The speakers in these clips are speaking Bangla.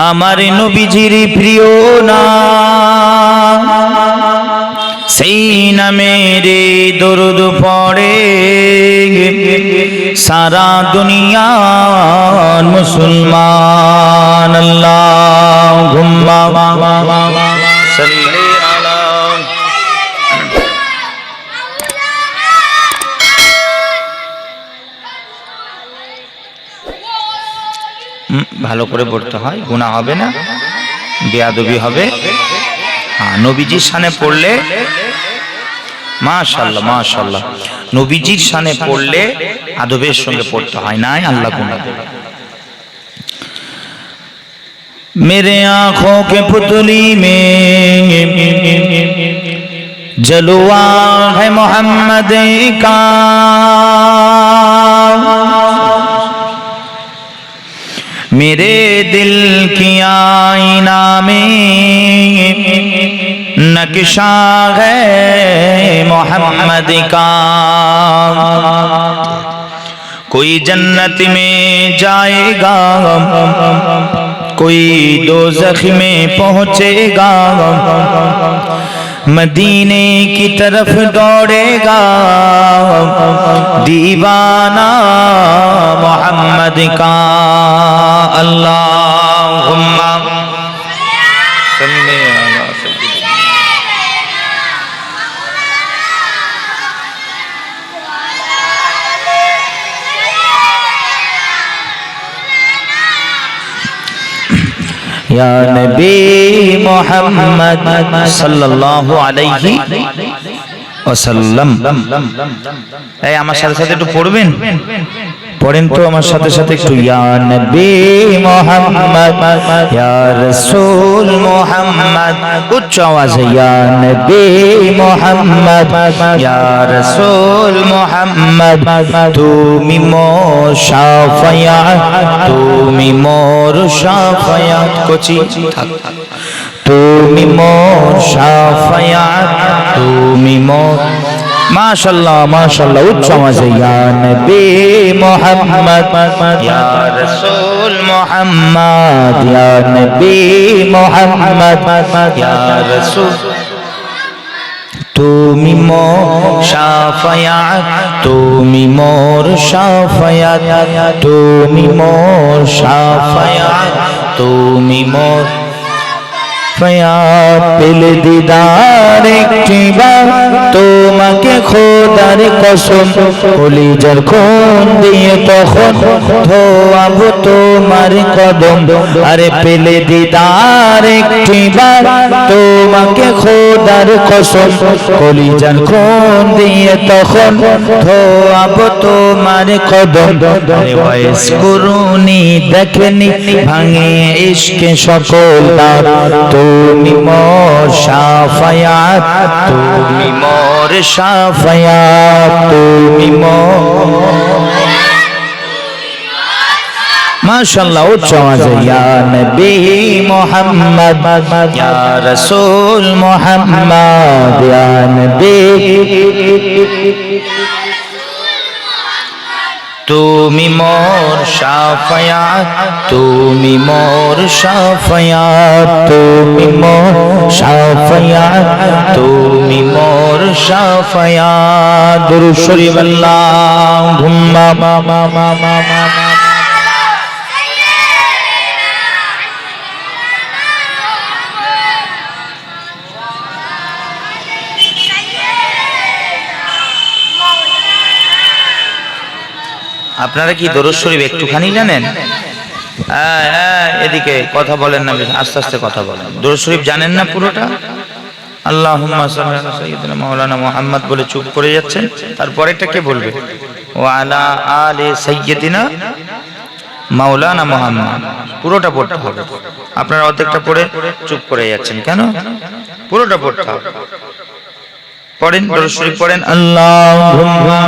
আমার নবীজির প্রিয় নাম, সেই নামের দরুদ পড়ে সারা দুনিয়ার মুসলমান। আল্লাহুম্মা সাল্লি আলা। ভালো করে পড়তে হয়, গুনাহ হবে না, বেয়াদবি হবে। হ্যাঁ, নবীজির শানে পড়লে মাশাআল্লাহ মাশাআল্লাহ, নবীজির শানে পড়লে আদবের সঙ্গে পড়তে হয়, নাই আল্লাহ গুনাহ দেবে। मेरे आँखों के पुतली में जलवा है मोहम्मद का, मेरे दिल की आईना में नक्शा है मोहम्मद का। कोई जन्नत में जाएगा, कोई दोज़ख में पहुँचेगा, मदीने की तरफ दौड़ेगा दीवाना मोहम्मद का। अल्लाहुम्मा सल्ली अला सय्यिदिना। या नबी मोहम्मद सल्लल्लाहु अलैहि वसल्लम। এই আমার সাথে সাথে একটু পড়বেন, পড়েন তো আমার সাথে সাথে একটু। ইয়া নবী মোহাম্মদ ইয়া রাসূল মোহাম্মদ, উচ্চ আওয়াজে ইয়া নবী মোহাম্মদ ইয়া রাসূল মোহাম্মদ, তুমি মোর শাফায়াত, তুমি মোর শাফায়াত। কোচি থাক, তুমি মোর শাফায়াত, তুমি মোর। মাশাআল্লাহ মাশাআল্লাহ, উচ্চ আওয়াজে ইয়া নবী মুহাম্মদ ইয়া রাসূল মুহাম্মদ ইয়া নবী মুহাম্মদ ইয়া রাসূল, তুমি মোর শাফায়াত, তুমি মোর শাফায়াত, তুমি মোর শাফায়াত, তুমি মোর ফয়াত। পেলে দিদার একটিবার তোমাকে খোদার কসম, কলিজার খুন দিয়ে তখন ধোয়াবো তোমার কদম। আরে পেলে দিদার একটিবার তোমাকে খোদার কসম, কলিজার খুন দিয়ে তখন ধোয়াবো তোমার কদম। আরে বয়স করুনি দেখেনি ভাঙে ইশকে সকল দাঁত, তুমি মোর শাফায়াত, তুমি মোর শাফায়াত, তুমি মোর। মাশাআল্লাহ, উচ্চ আওয়াজে ইয়া নবী মুহাম্মদ ইয়া রাসূল মুহাম্মদ ইয়া নবী। তুমি মোর শাফায়াত, তুমি মোর শাফায়াত, তুমি মোর শাফায়াত, তুমি মোর শাফায়াত। দুরূদ শরীফ আল্লাহুম্মা আপনারা কি দরুদ শরীফ একটুখানি জানেন? এদিকে কথা বলেন না, আস্তে আস্তে কথা বলেন। দরুদ শরীফ জানেন না পুরোটা? আল্লাহুম্মা সাল্লি আলা সাইয়্যিদিনা মাওলানা মুহাম্মদ বলে চুপ করে যাচ্ছেন, তারপরেটা কে বলবে? ওয়া আলা আলি সাইয়্যিদিনা মাওলানা মুহাম্মদ, পুরোটা পড়তে হবে। আপনারা অর্ধেকটা পড়ে চুপ করে যাচ্ছেন কেন? পুরোটা পড়তে হবে। পড়েন, দরুদ শরীফ পড়েন। আল্লাহুম্মা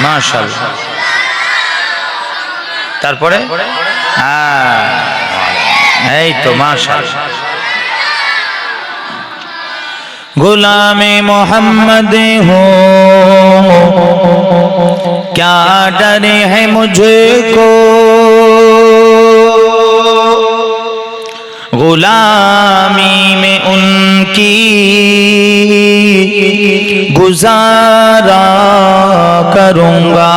মাশাআল্লাহ। তারপরে এই তো মাশাআল্লাহ। गुलामे मोहम्मद हो क्या डर है मुझको, गुलामी में उनकी गुजारा करूँगा।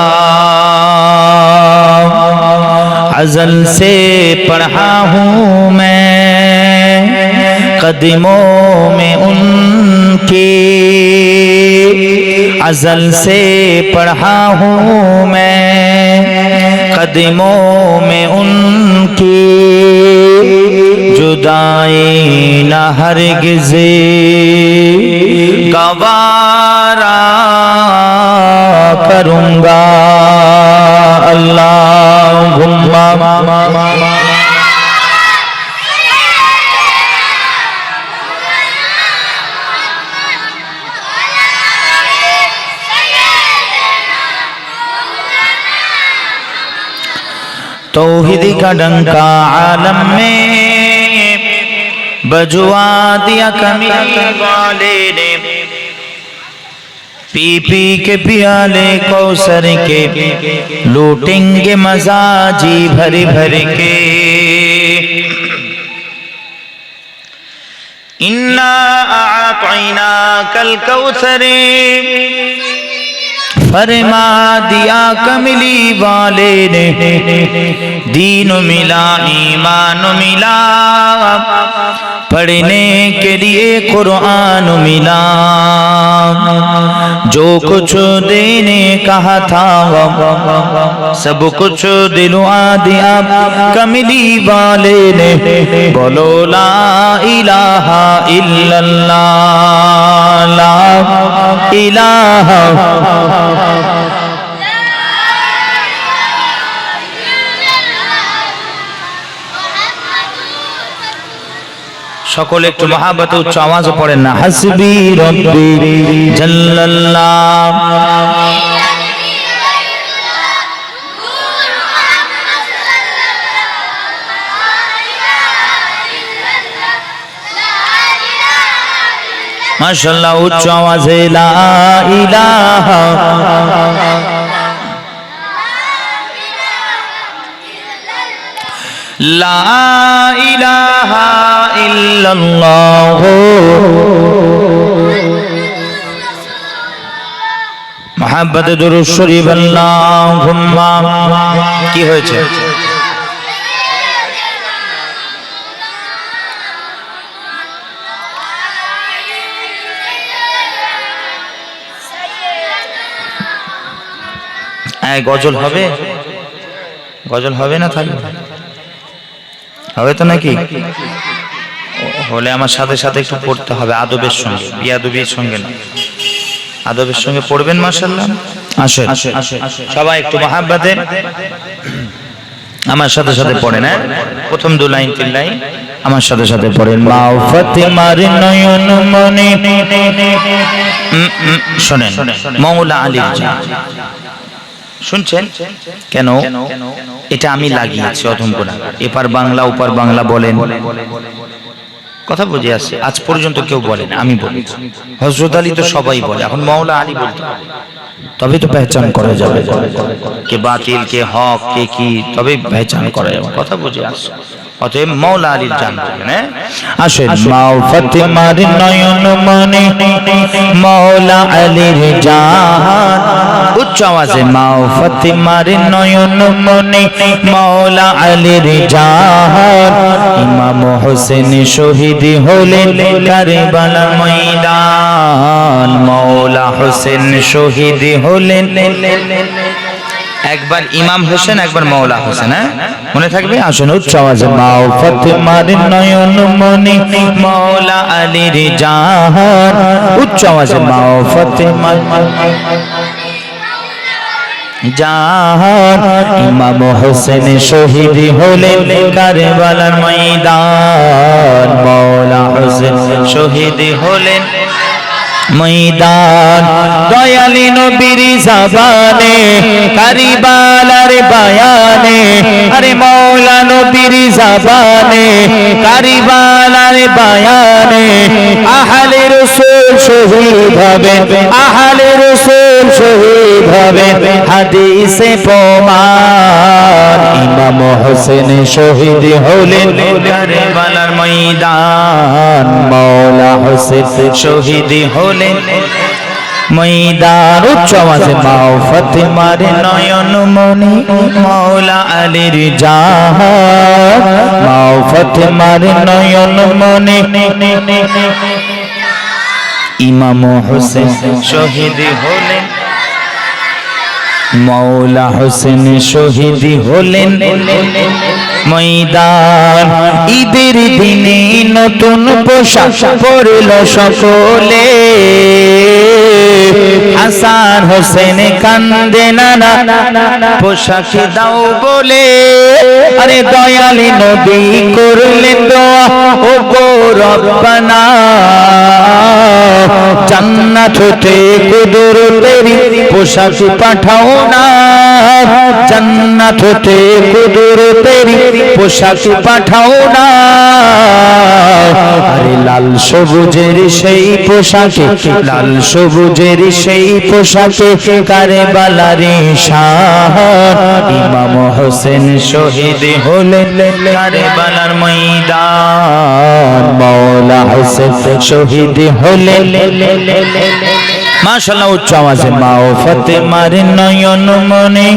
अज़ल से पढ़ा हूँ मैं कदमों में उनके, अज़ल से पढ़ा हूँ मैं कदमों में उनके, जुदाई न हरगिज़ गवारा करूँगा। अल्लाहुम्मा तौहीद का डंका आलम में बजवा दिया कमीने वाले ने, पी पी के पियाले कौसर के लूटेंगे मजा जी भर भर के। इन्ना आतैना कल कौसरे फरमा दिया कमली वाले ने, दीन मिला ईमान मिला पढ़ने के लिए कुरान मिला, जो कुछ देने कहा था सब कुछ दिलवा दिया कमली वाले ने। बोलो ला इलाहा इल्लल्लाह, ला इलाहा সকলে একটু মহাব্বতে উচ্চ আওয়াজে পড়েন না, হাসবি রব্বি জাল্লাল্লাহ। মাশাআল্লাহ উচ্চ আওয়াজে লা ইলাহা লা ইলাহা ইল্লাল্লাহ। মুহাব্বতে দুরূদ শরীফ আল্লাহুম্মা। কি হয়েছে? গজল হবে? গজল হবে না? থাকবে হবে তো নাকি? হলে আমার সাথে সাথে একটু পড়তে হবে আদবের সঙ্গে, বিয়াদবির সঙ্গে না, আদবের সঙ্গে পড়বেন। মাশাআল্লাহ আসেন সবাই একটু মহাব্বতে আমার সাথে সাথে পড়েন। হ্যাঁ, প্রথম দু লাইন তিন লাইন আমার সাথে সাথে পড়েন। মা ফাতিমার নয়ন মনে শোনেন, মওলা আলীর জান শুনছেন কেন? এটা আমি লাগিয়েছি অধম গুনাহগার। এপার বাংলা ওপার বাংলা বলেন, কথা বুঝে আসছে? আজ পর্যন্ত কেউ বলেন, আমি বলি। হযরত আলী তো সবাই বলে, এখন মওলা আলী বলতে হবে, তবে তো পেহচান করা যাবে কে বাতিল কে হক কে কি, তবে পেহচান করা যাবে। কথা বুঝে আসছে? অতএব মওলা আলীর জান বলবেন। হ্যাঁ আসেন। মা ফাতিমার নয়ন মনে মওলা আলীর জান, উচ্চ আওয়াজে মা ফাতিমার নয়ন মনে মওলা আলীর জান। ইমাম হোসেন শহীদ হলেন কারবালার ময়দান, মওলা হোসেন শহীদ হলেন। একবার ইমাম হোসেন একবার মওলা হোসেন, হ্যাঁ মনে থাকবে। আসুন উচ্চ আওয়াজে মা ফাতিমার নয়ন মনে মওলা আলীর জান, উচ্চ আওয়াজে মা ফাতিমার জান। ইমাম হোসেন শহীদ হলেন কারবালার ময়দান, মওলা হোসেন শহীদ হলেন ময়দান। দয়ালি নবীর জবানে কারবালার বয়ানে, আরে মওলা নবীর জবানে কারবালার বয়ানে, আহলে রাসূল শহীদ হবে, আহলে রাসূল শহীদ হবে, হাদিসে প্রমাণ। ইমাম হোসেন শহীদ হলেন কারবালার ময়দান, মাওলা হোসেন শহীদ হলেন ময়দান। উচ্চ আওয়াজে মাও ফাতেমার নয়ন মনি, মাওলা আলীর জাহান, মাও ফাতেমার নয়ন মনি। ইমাম হোসেন শহীদ হলেন, মাওলা হোসেন শহীদ হলেন ময়দান। ঈদের দিনে নতুন পোশাক পরল সকলে, হাসান হোসেন কান্দে নানা পোশাক দাও বলে। আরে দয়ালি নবী করলেন দোয়া, ও গো রব্বানা জান্নাত হতে কুদরতেরি পোশাক পাঠাও না, জান্নাত হতে কুদরতেরি পোশাক পাঠাও না। আরে লাল সবুজের সেই পোশাকে, লাল সবুজের সেই পোশাকে কারবালার শাহ। ইমাম হোসেন শহীদ হলেন কারবালার ময়দান, মাওলা হোসেন শহীদ হলেন। মাশাআল্লাহ, উচ্চ আওয়াজে মাও ফাতেমার নয়ন মনি,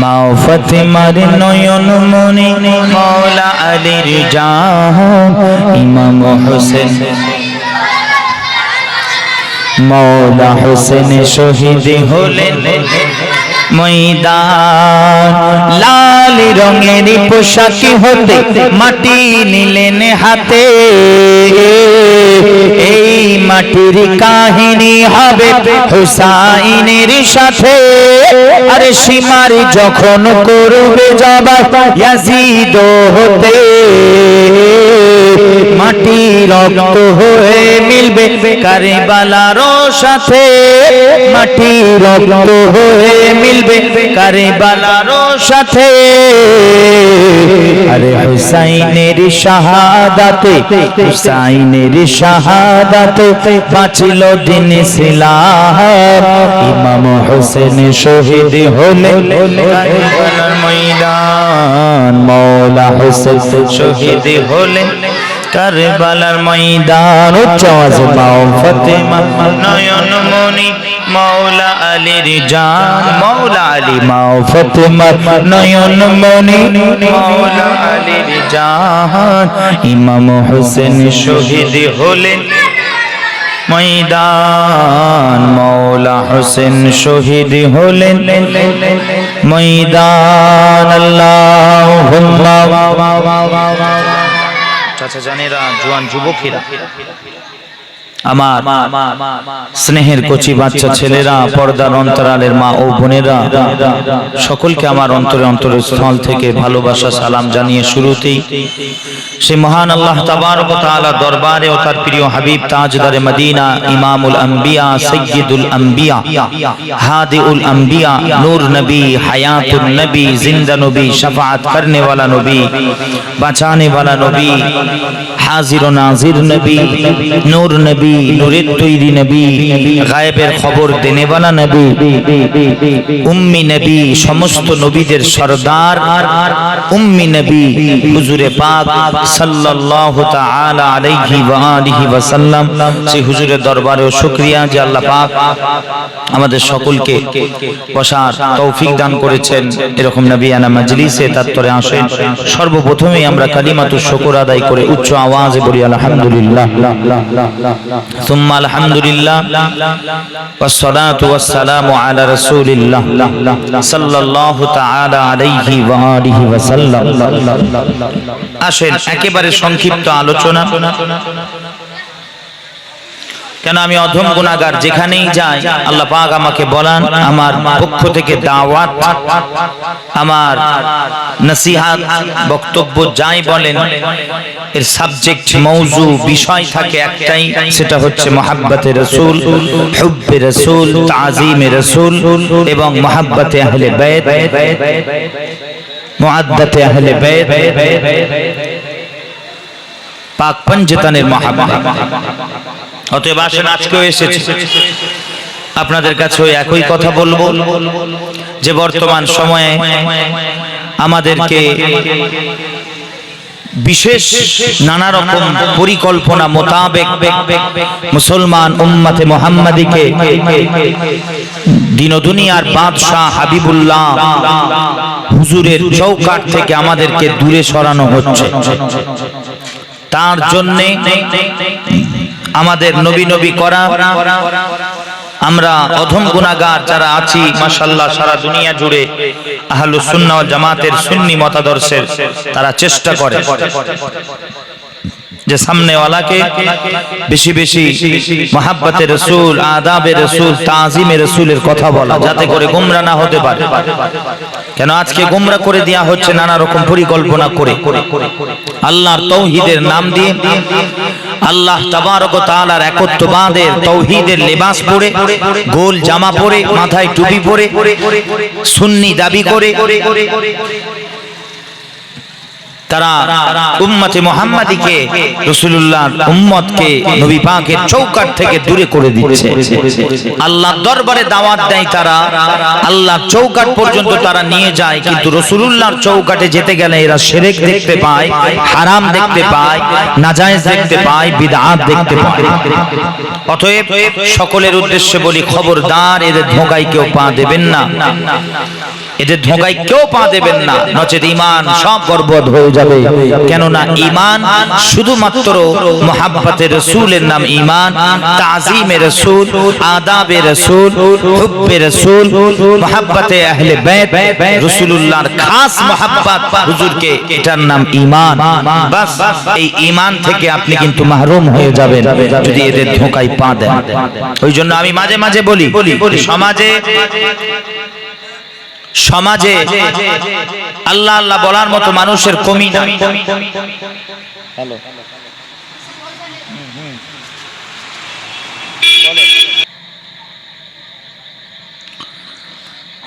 মাও ফাতেমার নয়ন মনি, মাওলা আলীর জাহান। ইমাম হোসেন, মাওলা হোসেন শহীদ হলেন ময়দান। লাল রঙের পোশাক হতে মাটি নিলেন হাতে, এই মাটির কাহিনী হবে হুসাইনের সাথে। আরে সীমার যখন করবে জবাই ইয়াজিদ হতে, মাটি রক্ত হয়ে মিলবে কারবালার সাথে, মাটি রক্ত হয়ে মিলবে কারবালার সাথে। আরে হুসাইনের শাহাদাতে, হুসাইনের শাহাদাতে বাঁচিল দিন ইসলাম। ইমাম হোসেন শহীদ হলেন কারবালার ময়দান, মাওলা হোসেন শহীদ হলেন কারবালার ময়দান। উচ্চ আওয়াজে মাও ফাতেমা নয়ন মনি, মাওলা আলীর জান, মাওলা আলী মাও ফাতেমা নয়ন মনি, মাওলা আলীর জান। ইমাম হোসেন শহীদ হলেন ময়দান, মাওলা হোসেন শহীদ হলেন ময়দান। আল্লাহুম্মা চাচা জানেরা, জোয়ান যুবকেরা, আমার স্নেহের কচি বাচ্চা ছেলেরা, পর্দার অন্তরালের মা ও বোনেরা, সকলকে আমার অন্তরে অন্তরের স্থল থেকে ভালোবাসা সালাম জানিয়ে শুরুতেই সে মহান আল্লাহ তাবারক ওয়া তাআলা দরবারে ও তার প্রিয় হাবিব তাজদারে মদিনা, ইমামুল আম্বিয়া, সাইয়্যিদুল আম্বিয়া, হাদিউল আম্বিয়া, নূর নবী, হায়াতুন নবী, জিন্দা নবী, শাফাআত করনে वाला নবী, বাঁচানে वाला নবী, হাজির ও নাজির নবী, নূর নবী, নূরের তৈরি নবী, গায়েবের খবর দেনে वाला নবী, উম্মি নবী, সমস্ত নবীদের সরদার উম্মি নবী হুজুরে পাক সাল্লাল্লাহু তাআলা আলাইহি ওয়া আলিহি ওয়া সাল্লাম। সেই হুজুরের দরবারে শুকরিয়া যে আল্লাহ পাক আমাদের সকলকে বসার তৌফিক দান করেছেন এরকম নবিয়ানা মাজলিসে। তারপরে আসেন সর্বপ্রথমেই আমরা কালিমাতুশ শুকর আদায় করে উচ্চ আওয়াজে বলি আলহামদুলিল্লাহ, সুম্মা আলহামদুলিল্লাহ, ওয়াসসালাতু ওয়াসসালামু আলা রাসূলিল্লাহ সাল্লাল্লাহু তাআলা আলাইহি ওয়া আলিহি ওয়া সাল্লাম। আসেন একেবারে সংক্ষিপ্ত আলোচনা, কেন আমি অধম গুনাহগার, যেখানেই যাই আল্লাহ পাক আমাকে বলান, আমার পক্ষ থেকে দাওয়াত, আমার নসিহত, বক্তব্য যাই বলেন এর সাবজেক্ট, মওজু, বিষয় থাকে একটাই, সেটা হচ্ছে মুহাব্বতে রাসূল, হুব্বে রাসূল, তাযীমে রাসূল এবং মুহাব্বতে আহলে বাইত, মুআদ্দাতে আহলে বাইত। পাক পঞ্জতনের মহাব্বত। অতএব আসেন, আজকেও এসেছে আপনাদের কাছে ওই একই কথা বলবো যে বর্তমান সময়ে আমাদেরকে বিশেষ নানা রকম পরিকল্পনা মোতাবেক মুসলমান উম্মতে মুহাম্মাদিকে দিন ও দুনিয়ার বাদশাহ হাবিবুল্লাহ হুজুরের চৌকাঠ থেকে আমাদেরকে দূরে সরানো হচ্ছে। তার জন্যে আমাদের নবী নবী করা, আমরা অধম গুনাহগার যারা আছি মাশাআল্লাহ সারা দুনিয়া জুড়ে আহলুস সুন্নাহ ওয়াল জামাতের সুন্নি মতাদর্শের তারা চেষ্টা করে যে সামনেওয়ালাকে বেশি বেশি মহাব্বতে রাসূল, আদাবে রাসূল, তাজিমে রাসূলের কথা বলা, যাতে করে গোমরা না হতে পারে। কেন আজকে গোমরা করে দেয়া হচ্ছে নানা রকম পরিকল্পনা করে, আল্লাহর তাওহীদের নাম দিয়ে, আল্লাহ তাবারক ওয়া তাআলার একত্ববাদের তাওহীদের লেবাস পরে, গোল জামা পরে, মাথায় টুপি পরে, সুন্নি দাবি করে তারা উম্মতে মুহাম্মাদিকে, রাসূলুল্লাহর উম্মতকে নবী পাকের চৌকাঠ থেকে দূরে করে দিচ্ছে। আল্লাহর দরবারে দাওয়াত দেয় তারা, আল্লাহর চৌকাঠ পর্যন্ত তারা নিয়ে যায়, কিন্তু রাসূলুল্লাহর চৌকাঠে যেতে গেলে এরা শিরক দেখতে পায়, হারাম দেখতে পায়, নাজায়েজ দেখতে পায়, বিদআত দেখতে পায়। অতএব সকলের উদ্দেশ্যে বলি, খবরদার এদের ধোঁকায় কেউ পা দেবেন না, এদের ধোঁকায় কেউ পা দেবেন না, নচেত ঈমান সব বরবাদ হয়ে যাবে। কেননা ঈমান শুধুমাত্র মুহাব্বতে রাসূলের নাম ঈমান, তাজিমে রাসূল, আদাবে রাসূল, হুব্বে রাসূল, মুহাব্বতে আহলে বাইত, রাসূলুল্লাহর খাস মুহাব্বত হুজুরকে, এটার নাম ঈমান। বাস এই ঈমান থেকে আপনি কিন্তু মাহরুম হয়ে যাবেন যদি এদের ধোঁকায় পা দেন। ওই জন্য আমি মাঝে মাঝে বলি, সমাজে আল্লাহ আল্লাহ বলার মতো মানুষের কমি নাই।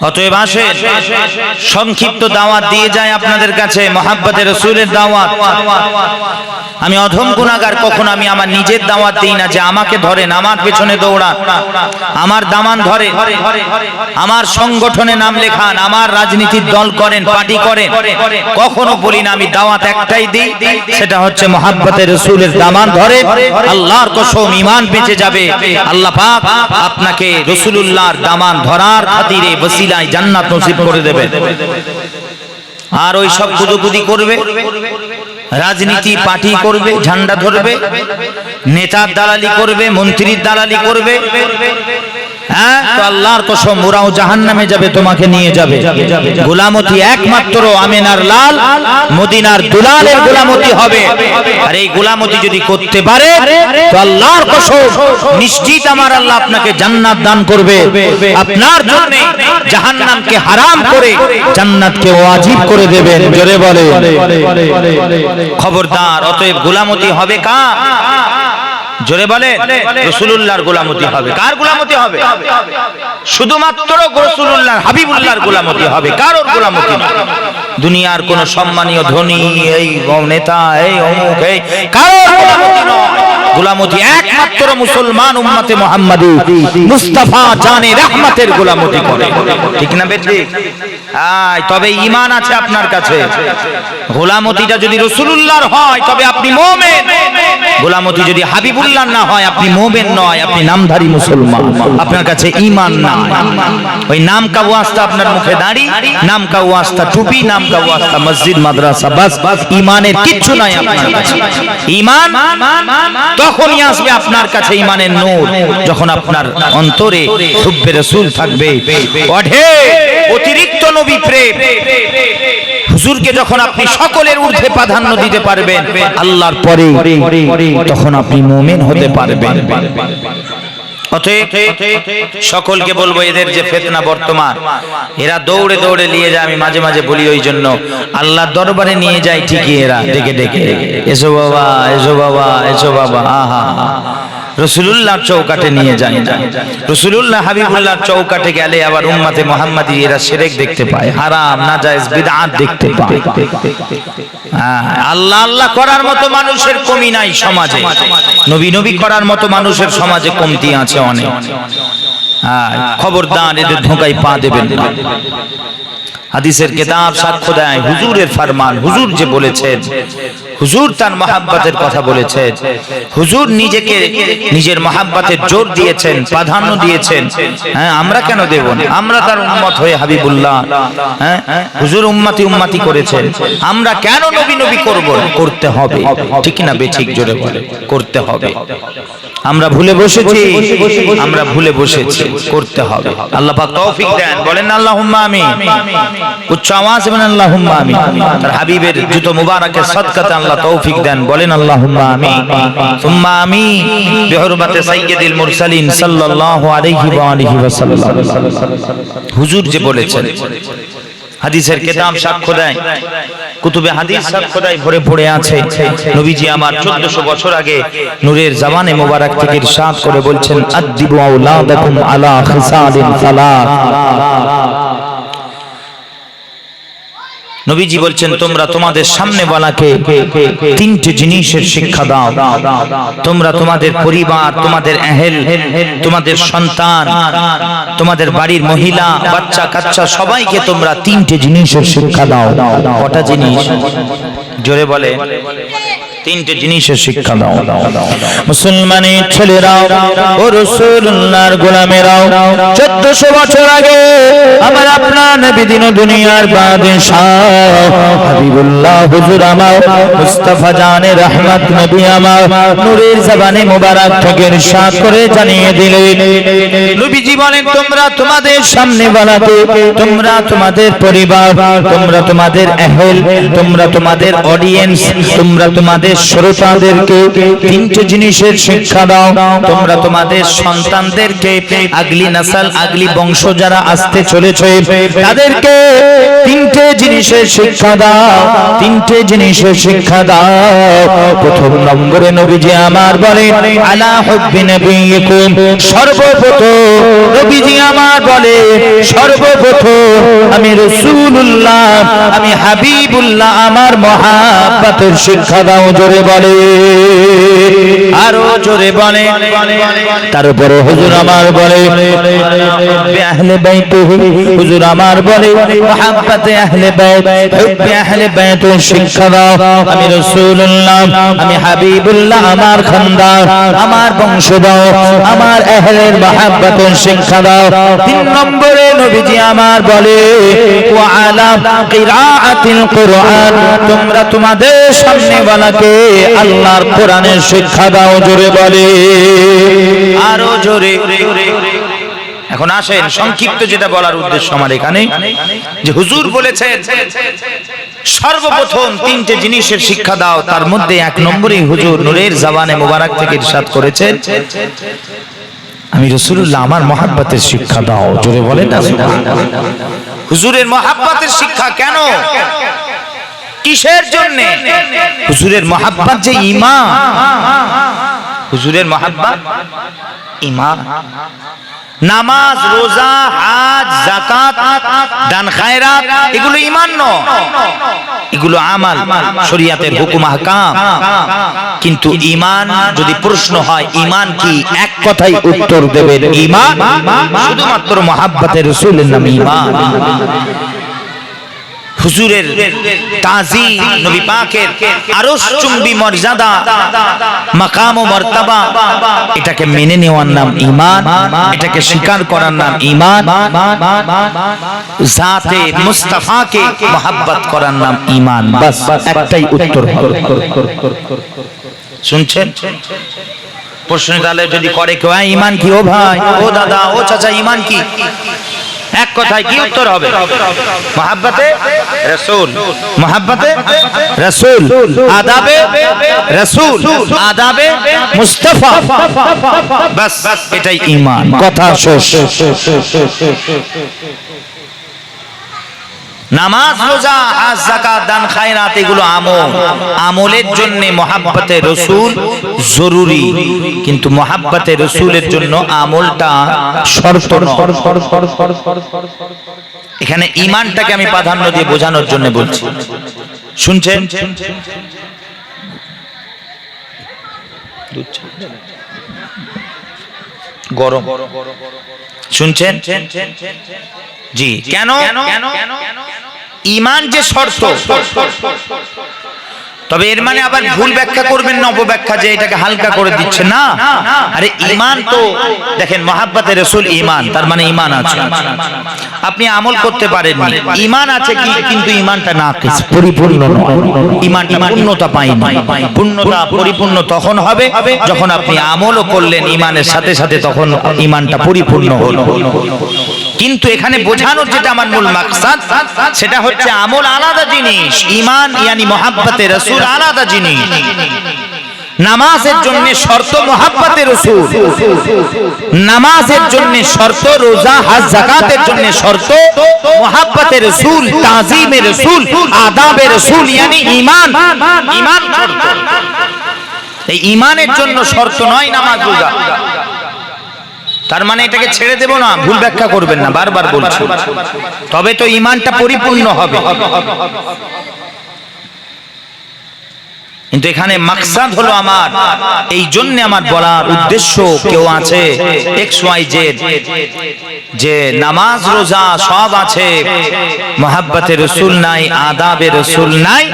অতএব আসেন, সংক্ষিপ্ত দাওয়াত দিয়ে যায় আপনাদের কাছে, মুহাব্বতে রাসূলের দাওয়াত। আমি অধম গুনাহগার, কখনো আমি আমার নিজের দাওয়াত দিই না যে আমাকে ধরেন, আমার পেছনে দৌড়ান, আমার দামান ধরে, আমার সংগঠনে নাম লেখান, আমার রাজনীতির দল করেন, পার্টি করেন, কখনো বলি না। আমি দাওয়াত একটাই দিই, সেটা হচ্ছে মুহাব্বতে রাসূলের দামান ধরে, আল্লাহর কসম ঈমান বেঁচে যাবে। আল্লাহ পাক আপনাকে রাসূলুল্লাহর দামান ধরার খাতিরে ওসিলায় জান্নাত নসিব করে দেবে। আর ওই সব কুদুকুদি করবে, রাজনীতি পার্টি করবে, ঝান্ডা ধরবে, নেতার দালালি করবে, মন্ত্রীর দালালি করবে, হ্যাঁ, তো আল্লাহর কসম ওরাও জাহান্নামে যাবে, তোমাকে নিয়ে যাবে। গোলামতি একমাত্র আমিনার লাল মদিনার দুলালের গোলামতি হবে। আর এই গোলামতি যদি করতে পারে তো আল্লাহর কসম নিশ্চিত আমার আল্লাহ আপনাকে জান্নাত দান করবে। আপনার জন্য জাহান্নামকে হারাম করে জান্নাতকে ওয়াজিব করে দেবেন। জোরে বলে খবরদার। অতএব গোলামতি হবে কার? জোরে বলে রাসূলুল্লাহর গোলামতি হবে। কার গোলামতি হবে? শুধুমাত্র রাসূলুল্লাহর হাবিবুল্লাহর গোলামতি হবে, কারোর গোলামতি না। দুনিয়ার কোন সম্মানীয় ধনী, এই নেতা, এই অমুক, এই কারোর গোলামতি নয়। গোলামতি একমাত্র মুসলমান উম্মতে মুহাম্মাদি মুস্তাফা জানে রহমতের গোলামতি করে। ঠিক না বেটি? হ্যাঁ, তবে ঈমান আছে আপনার কাছে। গোলামতিটা যদি রাসূলুল্লাহর হয় তবে আপনি মুমিন। গোলামতি যদি হাবিবুল্লাহ না হয় আপনি মুমিন নয়, আপনি নামধারী মুসলমান, আপনার কাছে ঈমান না। ওই নাম কা ওয়াস্তা আপনার মুখে দাড়ি, নাম কা ওয়াস্তা টুপি, নাম কা ওয়াস্তা মসজিদ মাদ্রাসা, বাস ঈমানের কিচ্ছু নাই আপনার কাছে। ঈমান তখনই আসবে আপনার কাছে, ঈমানের নূর, যখন আপনার অন্তরে হুব্বে রাসূল থাকবে। অতিরিক্ত নবী প্রেম, হুজুরকে যখন আপনি সকলের ঊর্ধ্বে প্রাধান্য দিতে পারবেন আল্লাহর পরে, তখন আপনি মুমিন হতে পারবেন। অতএব সকলকে বলবো, এদের যে ফিতনা বর্তমান, এরা দৌড়ে দৌড়ে নিয়ে যায়। আমি মাঝে মাঝে বলি, ওই জন্য আল্লাহর দরবারে নিয়ে যায় ঠিকই, এরা ডেকে ডেকে, এসো বাবা, এসো বাবা, এসো বাবা, আহা রাসূলুল্লাহর চৌকাঠে নিয়ে যায় না। রাসূলুল্লাহ হাবিবুল্লাহর চৌকাঠে গেলে আবার উম্মতে মুহাম্মাদি এরা শিরক দেখতে পায়, হারাম নাজায়েজ বিদআত দেখতে পায়। আল্লাহ আল্লাহ করার মতো মানুষের কমি নাই সমাজে, নবী নবী করার মতো মানুষের সমাজে কমতি আছে অনেক। খবরদার এদের ধোঁকায় পা দেবেন না। হাদিসের কিতাব সাক্ষ্য দেয়, হুজুরের ফরমান, হুজুর যে বলেছেন, হুজুর তার মহাব্বতের কথা বলেছেন, হুজুর নিজেকে নিজের মহাব্বতের জোর দিয়েছেন, প্রাধান্য দিয়েছেন। হ্যাঁ, আমরা কেন দেব না? আমরা তার উম্মত হয়ে হাবিবুল্লাহ, হ্যাঁ হুজুর উম্মতি উম্মতি করেছেন, আমরা কেন নবী নবী করব না? করতে হবে, ঠিক না বেঠিক? জোরে বলে করতে হবে। আমরা ভুলে বসেছি, আমরা ভুলে বসেছি, করতে হবে। আল্লাহ পাক তৌফিক দেন, বলেন আল্লাহুম্মা আমিন। উচ্চ আওয়াজে বলেন আল্লাহুম্মা আমিন। তার হাবিবের জুতো মুবারকের সাদকাতে আল্লাহ তৌফিক দেন, বলেন আল্লাহুম্মা আমিন সুম্মা আমিন বিহুরমাতে সাইয়্যিদুল মুরসালিন সাল্লাল্লাহু আলাইহি ওয়া আলিহি ওয়াসাল্লাম। হুজুর যে বলেছেন, হাদিসের কিতাব সাক্ষ্য দেয়, কুতুবে হাদিস সাক্ষ্য দেয়, ভরে পড়ে আছে। নবীজি আমার 1400 বছর আগে নূরের জবানে মোবারক থেকে ইরশাদ করে বলছেন, আদিবু আওলাদাকুম আলা খিসালিন সালাত। নবীজি বলছেন, তোমরা তোমাদের সামনে ওয়ালাকে তিনটে জিনিসের শিক্ষা দাও। তোমরা তোমাদের পরিবার, তোমাদের আহল, তোমাদের সন্তান, তোমাদের বাড়ির মহিলা, বাচ্চা কাচ্চা সবাইকে তোমরা তিনটে জিনিসের শিক্ষা দাও। কটা জিনিস? জোরে বলে, তিনটে জিনিসের শিক্ষা দাও। মুসলমানের ছেলেরাও ও রাসূলুল্লাহর গোলামেরাও, 1400 বছর আগে আমার আপনার নবী দিন দুনিয়ার বাদশাহ হাবিবুল্লাহ হুজুর আমার মুস্তাফা জানে রহমত নবী আমার নূরের জবানে মোবারক থেকে ইরশাদ করে জানিয়ে দিলেন, নবীজি বলেন, তোমরা তোমাদের সামনে বানাতে, তোমরা তোমাদের পরিবার, তোমরা তোমাদের আহল, তোমরা তোমাদের অডিয়েন্স, তোমরা তোমাদের শ্রোতাদেরকে তিনটে জিনিসের শিক্ষা দাও। তোমরা তোমাদের সন্তানদেরকে, আগলি নসল, আগলি বংশ যারা আসতে চলেছে তাদেরকে তিনটে জিনিসের শিক্ষা দাও, তিনটে জিনিসের শিক্ষা দাও। প্রথম নম্বরে নবীজি আমার বলেন, আলা হুব্বি নবিয়িকুম। সর্বপ্রথম নবীজি আমার বলে, সর্বপ্রথম আমি রাসূলুল্লাহ, আমি হাবিবুল্লাহ আমার মহাব্বতের শিক্ষা দাও। জোরে বলে, আরো জোরে বলে। তারপরে হুজুর আমার বলে, আহলে বাইত, হুজুর আমার বলে মহাব্বতে আহলে বাইত, হুব্বে আহলে বাইতের শিক্ষা দাও। আমি রাসূলুল্লাহ, আমি হাবিবুল্লাহ আমার খানদান, আমার বংশ দাও, আমার আহলের মহাব্বতের শিক্ষা দাও। তিন নম্বরে নবীজি আমার বলে, ওয়া আলা কিরাআতিল কুরআন। তোমরা তোমাদের সামনে ওয়ালাকে আল্লাহর কোরআনের শিক্ষা দাও। জোরে বলে, আরো জোরে। এখন আসেন, সংক্ষিপ্ত যেটা বলার উদ্দেশ্য আমার এখানে, যে হুজুর বলেছেন সর্বপ্রথম তিনটে জিনিসের শিক্ষা দাও। তার মধ্যে এক নম্বরে হুজুর নূরের জবানে মোবারক থেকে ইরশাদ করেছেন, আমি রাসূলুল্লাহ আমার মহাব্বতের শিক্ষা দাও। জোরে বলেন না সুবহানাল্লাহ। হুজুরের মহাব্বতের শিক্ষা কেন, কিসের জন্য? হুজুরের মহাব্বত যে ঈমান, হুজুরের মহাব্বত ঈমান। নামাজ, রোজা, হজ, যাকাত, দান খায়রাত এগুলো ঈমান নয়, এগুলো আমাল, শরীয়তের হুকুম আহকাম। কিন্তু ঈমান যদি প্রশ্ন হয় ঈমান কি, এক কথাই উত্তর দেবেন ঈমান শুধুমাত্র মহাব্বতের রাসূলের নাম ঈমান। হুজুরের তাজিম, নবী পাকের আরশ চুম্বি মর্যাদা, মাকাম ও মারতাবা, এটাকে মেনে নেওয়ার নাম ঈমান, এটাকে স্বীকার করার নাম ঈমান। জাতে মুস্তাফাকে মহব্বত করার নাম ঈমান। বাস একটাই উত্তর হবে। শুনছেন? প্রশ্ন তাহলে যদি করে কেউ, ঈমান কি? ও ভাই, ও দাদা, ও চাচা, ঈমান কি? এক কথায় কি উত্তর হবে? মহাব্বতে রাসূল, মহাব্বতে রাসূল, আদাবে রাসূল, আদাবে মুস্তাফা। বাস এটাই ঈমান। কথা শেষ। নামাজ, রোজা, হজ, যাকাত, দান, খায়রাত এগুলো আমল। আমলের জন্য মুহাব্বতে রাসূল জরুরি, কিন্তু মুহাব্বতে রাসূলের জন্য আমলটা শর্ত নয়। এখানে ঈমানটাকে আমি প্রাধান্য দিয়ে বোঝানোর জন্য বলছি। শুনছেন? গরম শুনছেন? জি। কেন? ঈমান যে শর্ত, তবে এর মানে আবার ভুল ব্যাখ্যা করবেন না, অপব্যাখ্যা যে এটাকে হালকা করে দিচ্ছে না। আরে ঈমান তো দেখেন, মুহাব্বতে রাসূল ঈমান, তার মানে ঈমান আছে। আপনি আমল করতে পারেননি, ঈমান আছে কি, কিন্তু ঈমানটা নাকিস, পরিপূর্ণ নয়। ঈমানটা পূর্ণতা পায়নি। পূর্ণতা পরিপূর্ণ তখন হবে যখন আপনি আমলও করলেন ঈমানের সাথে সাথে, তখন ঈমানটা পরিপূর্ণ হলো। কিন্তু এখানে বোঝানোর যেটা আমার মূল মাকসাদ, সেটা হচ্ছে আমল আলাদা জিনিস, ঈমান ইয়ানি মুহাব্বতে রাসূল আলাদা জিনিস। নামাজের জন্য শর্ত মুহাব্বতে রাসূল, নামাজের জন্য শর্ত রোজা, হজ, যাকাতের জন্য শর্ত মুহাব্বতে রাসূল, তাজিমে রাসূল, আদাবে রাসূল ইয়ানি ঈমান। ঈমান শর্ত, এই ঈমানের জন্য শর্ত নয় নামাজ, রোজা। তার মানে এটাকে ছেড়ে দেব না, ভুল ব্যাখ্যা করবেন না, বারবার বলছি। তবে তো ঈমানটা পরিপূর্ণ হবে। কিন্তু এখানে মাকসাদ হলো আমার, এই জন্য আমার বলার উদ্দেশ্য, কেউ আছে XYZ যে নামাজ রোজা সব আছে, মুহাব্বতে রাসূল নাই, আদাবে রাসূল নাই,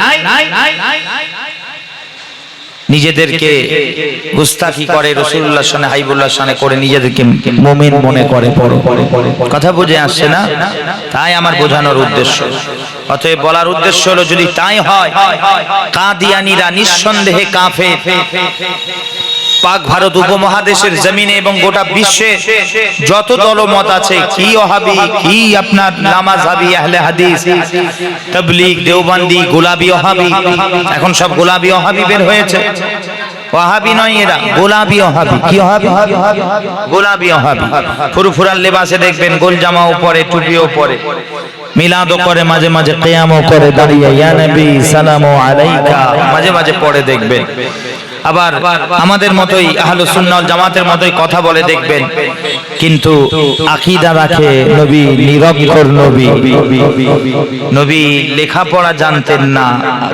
নিজেদেরকে গুস্তাখি করে, রাসূলুল্লাহর সামনে হাইবুল্লাহর সামনে করে নিজেদেরকে মুমিন মনে করে। কথা বুঝে আসছে না? তাই আমার বোঝানোর উদ্দেশ্য। অতএব বলার উদ্দেশ্য হলো, যদি তাই হয়, কাদিয়ানীরা নিঃসন্দেহে কাফের। পাক ভারত উপমহাদেশের জমিনে এবং গোটা বিশ্বে যত দলমত আছে, কি ওয়াহাবি, কি আপনার নামাজহাবি, আহলে হাদিস, তাবলীগ, দেওবন্দি, গোলাপি ওয়াহাবি, এখন সব গোলাপি ওয়াহাবি বের হয়েছে। ওয়াহাবি নয় এরা, গোলাপি ওয়াহাবি। কি ওয়াহাবি? গোলাপি ওয়াহাবি। ফুরফুরার লেবাসে দেখবেন, গোল জামাও পরে, টুপিও পরে, মিলাদও করে, মাঝে মাঝে কিয়ামও করে দাঁড়িয়ে, ইয়া নবী সালামু আলাইকা মাঝে মাঝে পড়ে দেখবেন। আবার আমাদের মতোই আহলুস সুন্নাহ ওয়াল জামাতের মতোই কথা বলে দেখবেন, কিন্তু আকীদা রাখে নবী নিরক্ষর নবী। নবী লেখাপড়া জানতেন না,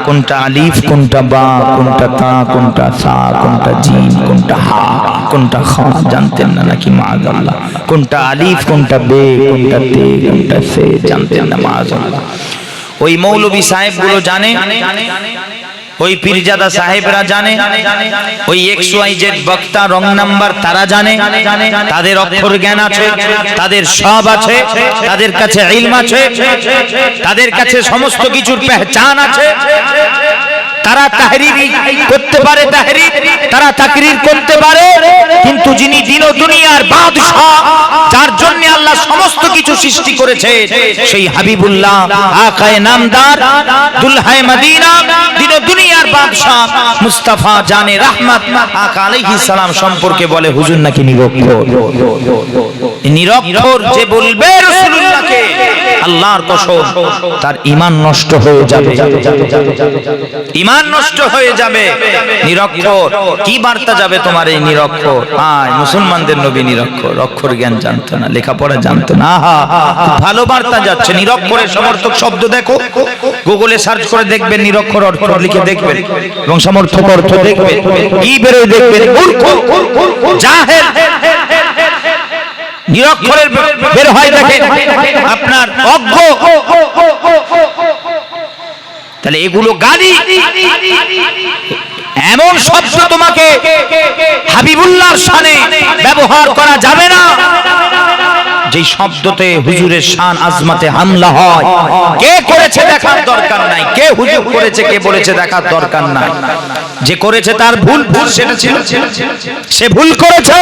কোনটা আলিফ, কোনটা বা, কোনটা তা, কোনটা সা, কোনটা জিম, কোনটা হা, কোনটা খা জানতেন না, নাকি মাআযাল্লাহ, কোনটা আলিফ, কোনটা বে, কোনটা তে, কোনটা সে জানতেন না, মাআযাল্লাহ। ওই মৌলভী সাহেবগুলো জানে, ওই পীরজাদা সাহেবরা জানে, ওই XYZ বক্তা রং নাম্বার তারা জানে, তাদের অক্ষর জ্ঞান আছে, তাদের সব আছে, তাদের কাছে ইলম আছে, তাদের কাছে সমস্ত কিছুর পেহচান আছে। তারা তাহরীর করতে পারে, তারা তাকরীর করতে পারে, কিন্তু যিনি দিন ও দুনিয়ার বাদশা, যার জন্য আল্লাহ সমস্ত কিছু সৃষ্টি করেছে, সেই হাবিবুল্লাহ আকায়ে নামদার দুলহায়ে মদিনা, দিন ও দুনিয়ার বাদশা মুস্তাফা জানে রহমত আকা আলাইহিস সালাম সম্পর্কে বলে, হুজুর নাকি নিরক্ষর। নিরক্ষর যে বলবে রাসূলুল্লাহকে, আল্লাহর কসম তার ঈমান নষ্ট হয়ে যাবে, ঈমান নষ্ট হয়ে যাবে। নিরক্ষর, কি বার্তা যাবে তোমার এই নিরক্ষর? মুসলমানদের নবী নিরক্ষর, অক্ষর জ্ঞান জানতো না, লেখাপড়া জানতো না। ভালো বার্তা যাচ্ছে। নিরক্ষরের সমর্থক শব্দ দেখো, গুগলে সার্চ করে দেখবেন, নিরক্ষর অর্থ লিখে দেখবেন এবং সমর্থক অর্থ দেখবেন, কি বেরোয় দেখবেন, মূর্খ, জাহেল। নিরক্ষরের বের হয় দেখেন আপনার অজ্ঞ। তাহলে এগুলো গালি, এমন শব্দ তোমাকে হাবিবুল্লাহর শানে ব্যবহার করা যাবে না যে শব্দতে হুজুরের শান আজমতে হামলা হয়। কে করেছে দেখার দরকার নাই, কে হুজুর করেছে কে বলেছে দেখার দরকার নাই। যে করেছে তার ভুল, সেটা ছিল, সে ভুল করেছে।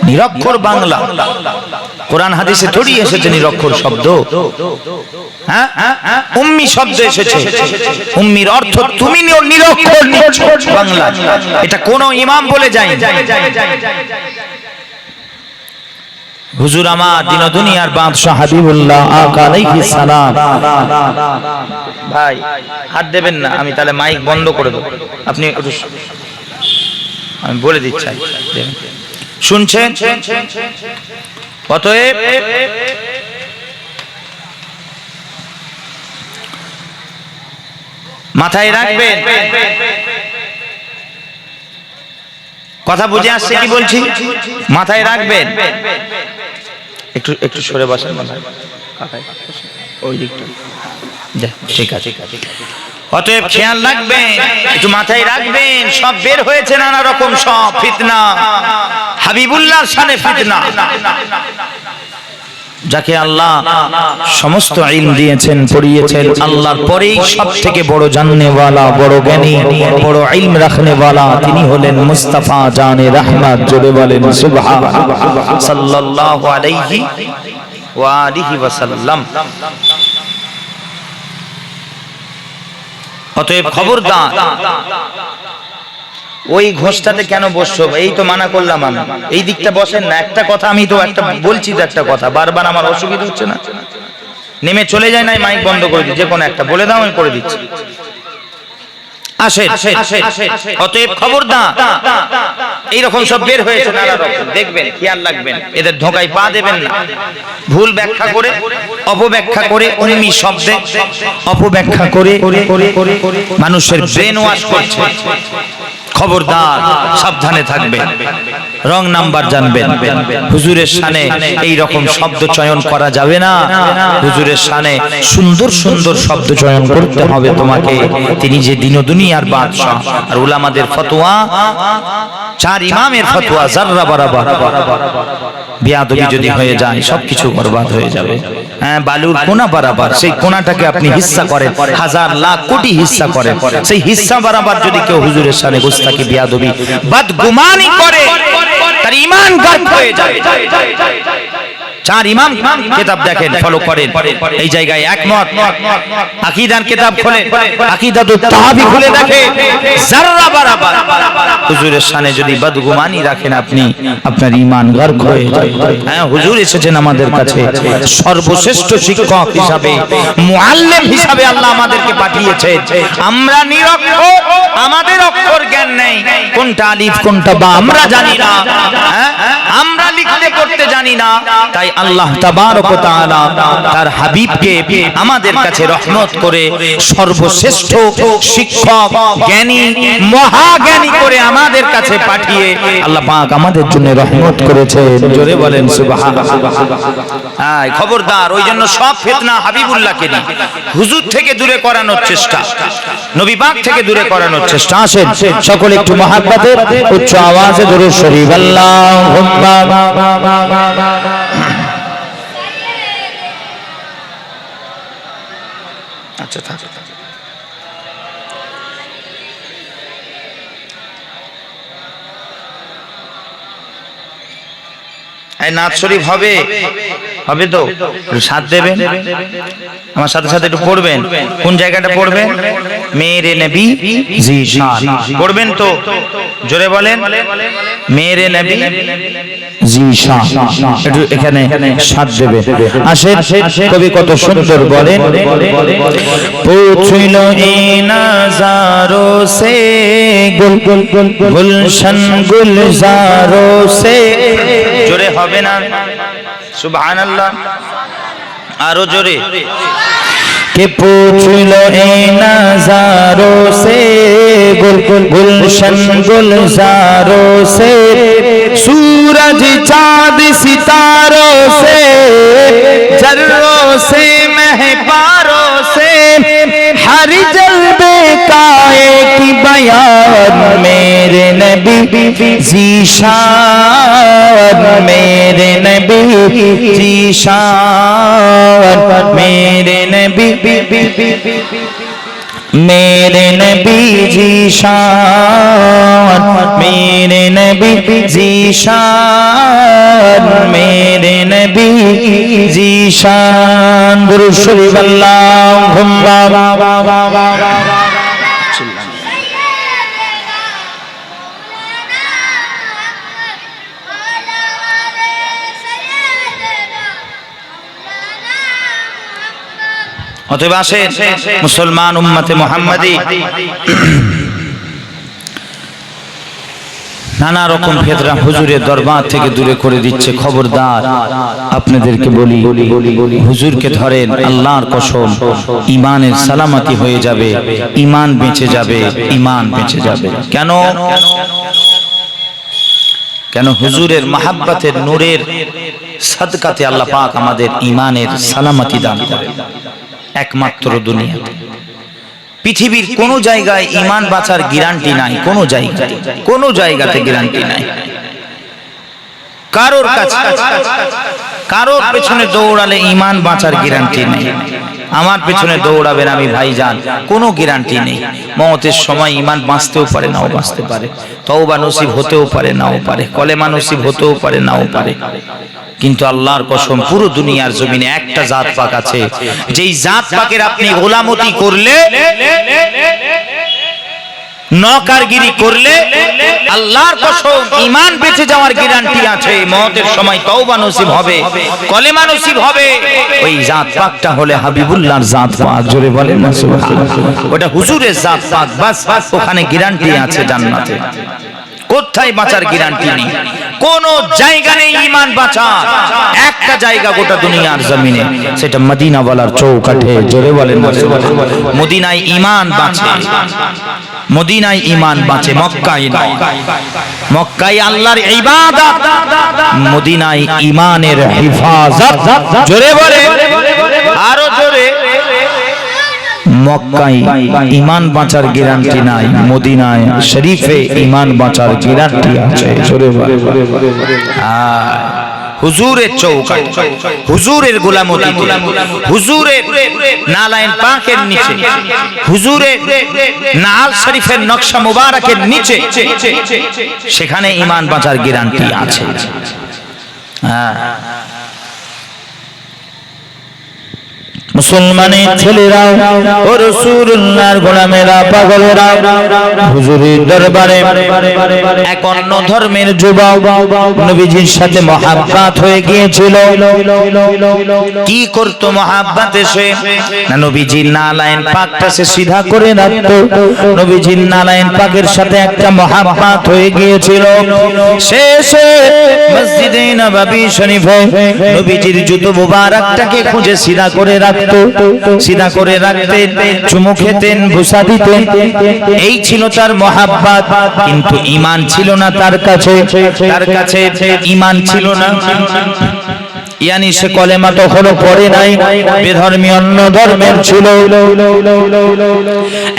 নিরক্ষর বাংলা, কোরআন হাদিসে থোড়ি এসেছে নিরক্ষর শব্দ। হ্যাঁ, উম্মি শব্দ এসেছে। উম্মির অর্থ তুমি নিরক্ষর বাংলা, এটা কোন ইমাম বলে যায়। হুজুর আমার দিন দুনিয়ার বাদশাহ হাবিবুল্লাহ আকা আলাইহিস সালাম। ভাই হাত দেবেন না, আমি তাহলে মাইক বন্ধ করে দেব। আপনি একটু আমি বলে দিচ্ছি, শুনছেন? অতএব মাথায় রাখবেন, কথা বুঝে আসছে কি বলছি? মাথায় রাখবেন। একটু একটু সরে বসেন, ওই দিকটা ঠিক আছে। অতএব খেয়াল রাখবেন, একটু মাথায় রাখবেন, সব বের হয়েছে নানা রকম সব ফিতনা, হাবিবুল্লাহর শানে ফিতনা। যাকে আল্লাহ সমস্ত ইলম দিয়েছেন, পড়িয়েছেন, আল্লাহর পরেই সবথেকে বড় জাননেওয়ালা, বড় জ্ঞানী, বড় ইলম রাখনেওয়ালা তিনি হলেন মুস্তাফা জানে রহমত। জোরে বলেন সুবহানাল্লাহ, সাল্লাল্লাহু আলাইহি ওয়া আলিহি ওয়াসাল্লাম। অতএব খবরদার, ওই ঘোষটাতে কেন বসছো? এই তো মানা করলাম আমি, এই দিকটা বসেন না। একটা কথা আমি তো একটা বলছি, তো একটা কথা বারবার আমার অসুবিধা হচ্ছে না? নেমে চলে যায় না, মাইক বন্ধ করে দিই, যে কোনো একটা বলে দাও, আমি করে দিচ্ছি। আসেন। অতএব খবরদার, এইরকম সব বের হয়েছে নানা রকম, দেখবেন, খেয়াল রাখবেন, এদের ধোঁকায় পা দেবেন না। ভুল ব্যাখ্যা করে, অপব্যাখ্যা করে, উম্মি শব্দে অপব্যাখ্যা করে মানুষের ব্রেন ওয়াশ করছে। খবরদার, সাবধানে থাকবেন, রং নাম্বার জানবেন। হুজুরের শানে এই রকম শব্দ চয়ন করা যাবে না। হুজুরের শানে সুন্দর সুন্দর শব্দ চয়ন করতে হবে তোমাকে। তিনি যে দিন দুনিয়ার বাদশাহ। আর উলামাদের ফতোয়া, চার ইমামের ফতোয়া যাররা বরাবর। বিয়াদবি যদি হয়ে যায় সবকিছু বরবাদ হয়ে যাবে। হ্যাঁ, বালুর কোনা বরাবর, সেই কোনাটাকে আপনি হিস্সা করেন, হাজার লাখ কোটি হিস্সা করেন, সেই হিস্সা বরাবর যদি কেউ হুজুরের শানে গুস্তাখি, বিয়াদবি, বদগুমানি করে, তার ঈমান গায়েব হয়ে যায়। চার ইমাম কিতাব দেখেন, ফলো করেন, এই জায়গায় একমত। আকীদার কিতাব খোলে, আকীদাতুত তাহাবী খুলে দেখে, যাররা বরাবর হুজুরের শানে যদি বদগুমানি রাখেন আপনি, আপনার ঈমান গায়েব হয়ে যায়। হ্যাঁ, হুজুর এসেছেন আমাদের কাছে সর্বশ্রেষ্ঠ শিক্ষক হিসাবে, মুআল্লিম হিসাবে আল্লাহ আমাদেরকে পাঠিয়েছেন। আমরা নিরক্ষর, আমাদের অক্ষর জ্ঞান নেই, কোনটা আলিফ কোনটা বা আমরা জানি না। হ্যাঁ, আমরা লিখতে পড়তে জানি না। তাই আল্লাহ তাবারক ওয়া তাআলা তার হাবিবকে আমাদের কাছে রহমত করে সর্বশ্রেষ্ঠ শিক্ষক, জ্ঞানী, মহাজ্ঞানী করে আমাদের কাছে পাঠিয়ে আল্লাহ পাক আমাদের জন্য রহমত করেছে। জোরে বলেন সুবহানাল্লাহ। হ্যাঁ, খবরদার, ওই জন্য সব ফিতনা হাবিবুল্লাহকে নিয়ে হুজুর থেকে দূরে করানোর চেষ্টা, নবী পাক থেকে দূরে করানোর চেষ্টা। আসেন সকলে একটু মহব্বতের উচ্চ আওয়াজে দরুদ শরীফ আল্লাহুম্মা। আচ্ছা, থাক। এই নাথ শরীফ হবে, হবে তো? সাথ দেবেন, আমার সাথে সাথে একটু পড়বেন। কোন জায়গাটা পড়বেন? মেরে নবী জিশান পড়বেন তো? জোরে বলেন, মেরে নবী জিশান। একটু এখানে সাথ দেবেন। আসেন, কবি কত সুন্দর বলেন, পুছল এই নাজারো সে গুল গুলশন গুলজারো সে। জোরে হবে না? সুবহানাল্লাহ, আরো জোরে। कि पूछ लो ए नजारों से गुल गुलशन गुलजारों से, सूरज चाँद सितारों से, जर्रों से महपारों से, हर जल्बे काए की बयान मेरे नबी जीशान, मेरे नबी जीशान, मेरे नबी, मेरे नबी जीशान, मेरे नबी जीशान, मेरे नबी जीशान। दुरूद शरीफ अल्लाहुम्मा। অতএব আসেন মুসলমান উম্মতে মুহাম্মাদি, নানা রকম ফেতরা হুজুরের দরবার থেকে দূরে করে দিচ্ছে। খবরদার, আপনাদেরকে বলি, হুজুরকে ধরেন, আল্লাহর কসম ঈমানের সালামতি হয়ে যাবে, ঈমান বেঁচে যাবে, ঈমান বেঁচে যাবে। কেন? কেন? হুজুরের মাহাব্বতের নূরের সাদকাতে আল্লাহ পাক আমাদের ঈমানের সালামতি দান করেন। একমাত্র দুনিয়াতে, পৃথিবীর কোন জায়গায় ঈমান বাঁচার গ্যারান্টি নাই। কোন জায়গাতে গ্যারান্টি নাই। কারোর কাছে, কারোর পেছনে দৌড়ালে ঈমান বাঁচার গ্যারান্টি নেই। আমার পেছনে দৌড়াবেন আমি ভাইজান, কোনো গ্যারান্টি নেই। মওতের সময় ঈমান বাঁচতেও পারে, নাও বাঁচতে পারে, তওবা নসিব হতেও পারে, নাও পারে, কলেমা নসিব হতেও পারে, নাও পারে। কিন্তু আল্লাহর কসম, পুরো দুনিয়ার জমিনে একটা জাত পাক আছে, যেই জাত পাকের আপনি গোলামতি করলে, নওকারগিরি করলে, আল্লাহর কসম ঈমান বেঁচে যাওয়ার গ্যারান্টি আছে। মওতের সময় তওবা নসিব হবে, কলেমা নসিব হবে। ওই জাত পাকটা হলে হাবিবুল্লাহর জাত পাক। জোরে বলেন না সুবহানাল্লাহ। ওটা হুজুরের জাত পাক, বাস ওখানে গ্যারান্টি আছে জান্নাতে। কোথায় বাঁচার গ্যারান্টি নেই, কোন জায়গা নেই ঈমান বাঁচার। একটা জায়গা গোটা দুনিয়ার জমিনে, সেটা মদিনাওয়ালার চৌকাঠে। জোরে বলেন না সুবহানাল্লাহ। মদিনায় ঈমান বাঁচে, মদিনায় ঈমান বাঁচে, মক্কায় নয়। মক্কায় আল্লাহর ইবাদত, মদিনায় ঈমানের হিফাজত। জোরে বলে, আরো জোরে। মক্কায় ঈমান বাঁচার গ্যারান্টি নাই, মদিনায় শরীফে ঈমান বাঁচার গ্যারান্টি আছে। জোরে বলে, হুজুরের চৌকাঠ, হুজুরের গোলামতি, হুজুরের নালায়েন পাকের নিচে, হুজুরের নাল শরীফের নকশা মুবারকের নিচে, সেখানে ঈমান বাঁচার গ্যারান্টি আছে। মুসলমানের ছেলেরা ও রাসূলুল্লাহর গোলামেরা, পাগলেরা হুজুরের দরবারে এক অন্য ধর্মের যুবক নবীজির সাথে মহাব্বত হয়ে গিয়েছিল। কি করতো মহাব্বতে সে? না, নবীজির নালায়েন পাকটা সে সিধা করে রাখতো। নবীজির নালায়েন পাকের সাথে একটা মহাব্বত হয়ে গিয়েছিল। শেষে মসজিদে নববী শরীফে নবীজির জুতো মুবারকটাকে খুঁজে সিধা করে রাখতো, সিধা করে রাখতেন, চুমু খেতেন, বুসা দিতেন। এই ছিল তার মহাব্বত। কিন্তু ঈমান ছিল না তার কাছে, তার কাছে ঈমান ছিল না। ইয়ানি সে কলেমা তখনও পড়ে নাই, বেধর্মী অন্য ধর্মের ছিল।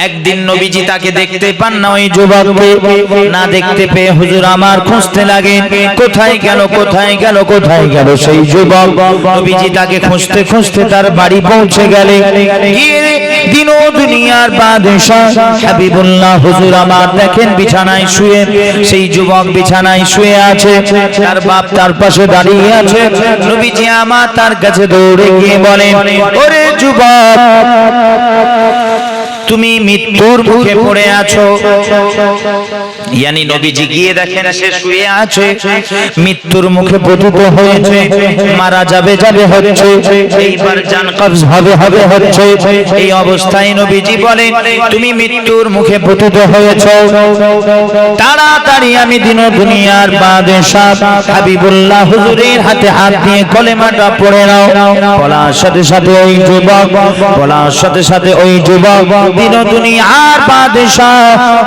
একদিন নবীজি তাকে দেখতে পান না, ওই যুবককে না দেখতে পেয়ে হুজুর আমার খুঁজতে লাগে, কোথায় গেল, কোথায় গেল, কোথায় গেল সেই যুবক। নবীজি তাকে খুঁজতে খুঁজতে তার বাড়ি পৌঁছে গেলে, দিন ও দুনিয়ার বাদশা হাবিবুল্লাহ হুজুর আমার দেখেন বিছানায় শুয়ে, সেই যুবক বিছানায় শুয়ে আছে, তার বাপ তার পাশে দাঁড়িয়ে আছে। নবীজি আমার তার কাছে দৌড়ে গিয়ে বলেন, ওরে যুবক, তুমি মৃত্যুর মুখে পড়ে আছো। ইয়ানি নবীজি গিয়ে দেখেন সে শুয়ে আছে, মৃত্যুর মুখে পতিত হয়েছে, মারা যাবে যাবে হচ্ছে, এইবার জান কবজ হবে হবে হচ্ছে। এই অবস্থায় নবীজি বলেন, তুমি মৃত্যুর মুখে পতিত হয়েছো, তাড়াতাড়ি আমি দিন দুনিয়ার বাদশা হাবিবুল্লাহ হুজুরের হাতে হাত দিয়ে কলেমাটা পড়ে নাও। বলার সাথে সাথে ওই যুবক, বলার সাথে সাথে ওই যুবক দিন দুনিয়ার বাদশা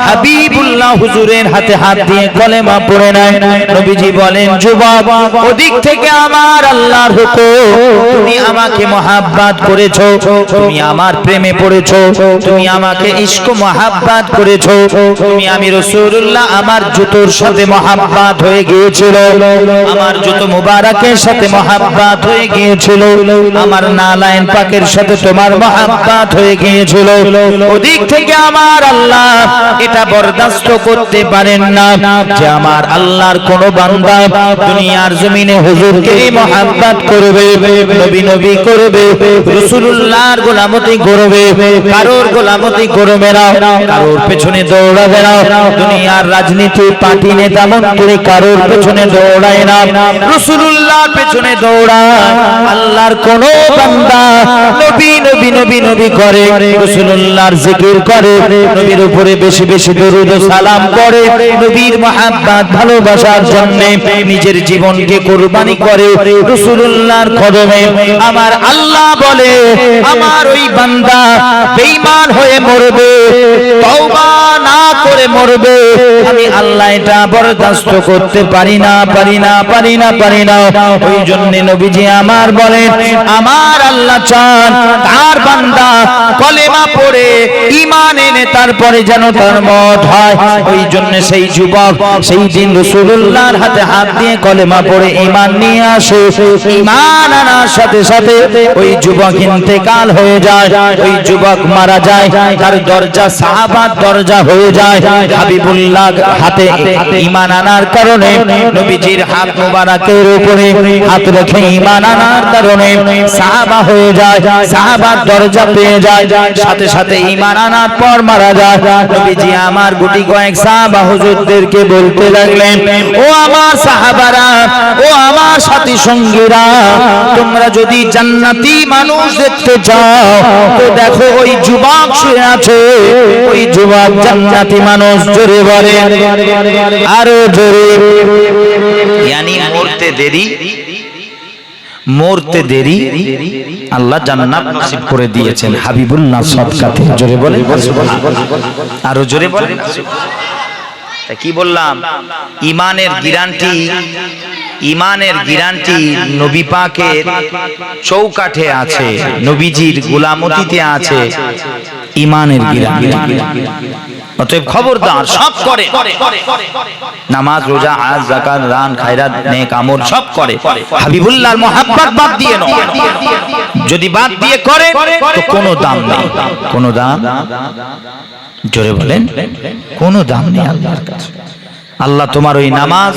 হাবিবুল্লাহ হুজুরের হাতে হাত দিয়ে কলেমা পড়ে নেয়। নবীজি বলেন, যুবক, ওদিক থেকে আমার আল্লাহর হুকুম, তুমি আমাকে মহাব্বত করেছো, তুমি আমার প্রেমে পড়েছো, তুমি আমাকে ইশক মহাব্বত করেছো, তুমি আমি রাসূলুল্লাহ আমার জুতোর সাথে মহাব্বত হয়ে গিয়েছিল, আমার জুতো মুবারকের সাথে মহাব্বত হয়ে গিয়েছিল, আমার নালায়েন পাকের সাথে তোমার মহাব্বত হয়ে গিয়েছিল। ওদিক থেকে আমার আল্লাহ এটা বরদাস্ত করতে পারেন না যে আমার আল্লাহর কোন বান্দা দুনিয়ার জমিনে হুজুরকে মহাব্বত করবে, নবী নবী করবে, রাসূলুল্লাহর গোলামতি করবে, কারোর গোলামতি করবে না, কারোর পেছনে দৌড়াবে না। দুনিয়ার রাজনীতি পার্টি নেতা মন্ত্রী কারোর পেছনে দৌড়ায় না, রাসূলুল্লাহর পেছনে দৌড়ায়। আল্লাহর কোন বান্দা নবী নবী নবী নবী করে, রাসূলুল্লাহর জিকির করে, নবীর উপরে বেশি বেশি দরুদ ও সালাম করে, নবীর মহব্বত ভালোবাসার জন্য নিজের জীবনকে কুরবানি করে রাসূলুল্লাহর কদমে, আমার আল্লাহ বলে আমার ওই বান্দা বেঈমান হয়ে মরবে, তওবা না করে মরবে, আমি আল্লাহ এটা বরদাস্ত করতে পারি না। ওই জন্য নবীজি আমার বলেন আমার আল্লাহ চান তার বান্দা কলেমা পড়ে ঈমান এনে তারপরে যেন তার মওত হয়। ওই জন্য সেই যুবক সেই দিন রাসূলুল্লাহর হাতে হাত দিয়ে কলেমা পড়ে ঈমান নিয়ে আসে, ঈমান আনার সাথে সাথে ওই যুবক ইন্তেকাল হয়ে যায়, ওই যুবক মারা যায়, তার দরজা সাহাবার দরজা হয়ে যায়। হাবিবুল্লাহ হাতে ঈমান আনার কারণে নবীজির হাত মোবারকের উপরে হাত রেখে ঈমান আনার কারণে সাহাবা হয়ে যায়, সাহাবার দরজা পেয়ে যায়, সাথে সাথে ঈমান আনার পর মারা যায়। নবীজি আমার গুটি কয়েক সাহাবা হুজুরদেরকে বলতে লাগলেন, ও আমার সাহাবারা, ও আমার সাথী সঙ্গীরা, তোমরা যদি জান্নাতি মানুষ দেখতে চাও তো দেখো ওই যুবক শুয়ে আছে, ওই যুবক জান্নাতি মানুষ। জোরে বলে আরো জোরে। यानी মরতে দেরি আল্লাহ জান্নাত নসিব করে দিয়েছেন হাবিবুল্লাহ সদকাতে। জোরে বলে আরো জোরে বলে। তা কি বললাম, ঈমানের গ্যারান্টি নবী পাকের চৌকাঠে আছে, নবীজির গোলামতিতে আছে ঈমানের গ্যারান্টি। অতএব খবরদার, সব করে, নামাজ রোজা হজ যাকাত দান খায়রাত নেক আমল সব করে, হাবিবুল্লাহর মহব্বত বাদ দিয়ে নয়। যদি বাদ দিয়ে করে তো কোনো দাম নেই, কোনো দাম, জোরে বলেন, কোনো দাম নেই আল্লাহর কাছে। আল্লাহ তোমার ওই নামাজ,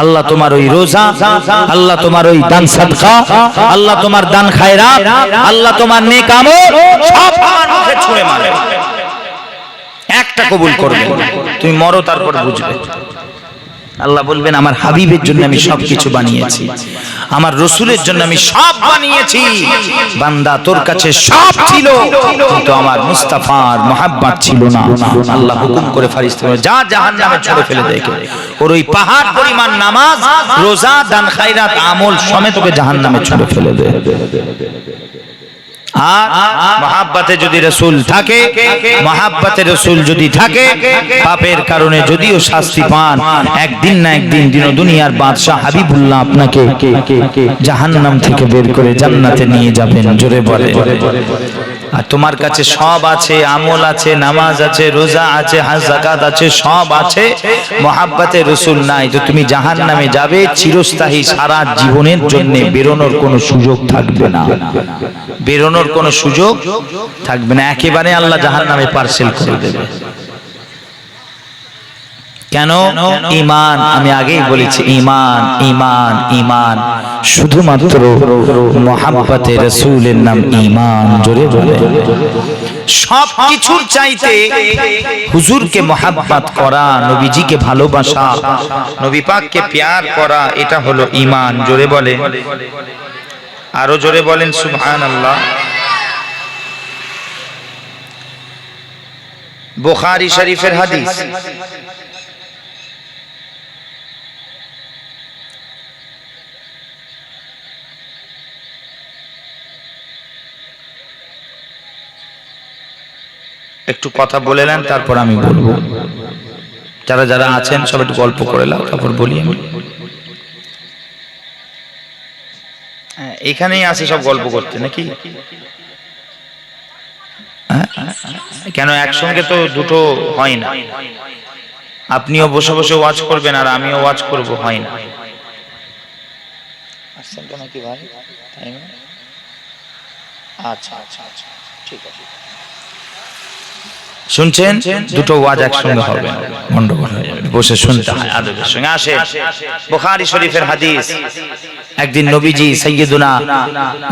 আল্লাহ তোমার ওই রোজা, আল্লাহ তোমার ওই দান সাদকা, আল্লাহ তোমার দান খায়রাত, আল্লাহ তোমার নেক আমল সব আমার মুখে ছুঁড়ে মারে, একটা কবুল করবে। তুমি মরো তারপর বুঝবে। আল্লাহ বলবেন আমার হাবিবের জন্য আমি সবকিছু বানিয়েছি, আমার রাসূলের জন্য আমি সব বানিয়েছি। বান্দা তোর কাছে সব ছিল কিন্তু আমার মুস্তাফার মহব্বত ছিল না। আল্লাহ হুকুম করে ফেরেশতাকে যা জাহান্নামে ছুঁড়ে ফেলে দেয়, ওর ওই পাহাড় পরিমাণ নামাজ রোজা দান খায়রাত আমল সমেত ওকে জাহান্নামে ছুঁড়ে ফেলে দেয়। আর মহব্বতে যদি রাসূল থাকে, মহব্বতে রাসূল যদি থাকে, পাপের কারণে যদিও শাস্তি পান, একদিন না একদিন দুনিয়ার বাদশা হাবিবুল্লাহ আপনাকে জাহান্নাম থেকে বের করে জান্নাতে নিয়ে যাবেন। জোরে বলে। আর তোমার কাছে সব আছে, আমল আছে, নামাজ আছে, রোজা আছে, হজ যাকাত আছে, সব আছে, মহব্বতে রাসূল নাই, তো তুমি জাহান্নামে যাবে চিরস্থায়ী, সারা জীবনের জন্য বেরোনোর কোনো সুযোগ থাকবে না, বেরোনোর কোনো সুযোগ থাকবে না, একেবারে আল্লাহ জাহান্নামে পার্সেল করে দেবে। কেন? ঈমান, আমি আগেই বলেছি ঈমান, ঈমান, ঈমান, শুধুমাত্র মহব্বতে রাসূলের নাম ঈমান। জোরে বলে। সব কিছুর চাইতে হুজুরকে মহব্বত করা, নবীজিকে ভালোবাসা, নবী পাককে প্যার করা, এটা হলো ঈমান। জোরে বলে, আরো জোরে বলেন সুবহানাল্লাহ। বুখারী শরীফের হাদিস, একটু কথা বলে নেন তারপর আমি বলবো। যারা যারা আছেন সব একটু গল্প করে নাও তারপর বলি আমি। এখানেই আছে সব গল্প করতে নাকি? কেন একসঙ্গে তো দুটো হয় না, আপনিও বসে বসে ওয়াজ করবেন আর আমিও ওয়াজ করব, হয় না। নাকি ভাই? আচ্ছা আচ্ছা আচ্ছা, ঠিক আছে। শুনছেন, দুটো ওয়াজ একসঙ্গে হবে, গন্ডগোল হয়ে যাবে, বসে শুনতে হয় আদবের সঙ্গে। আসে বুখারী শরীফের হাদিস, একদিন নবীজি সাইয়্যিদুনা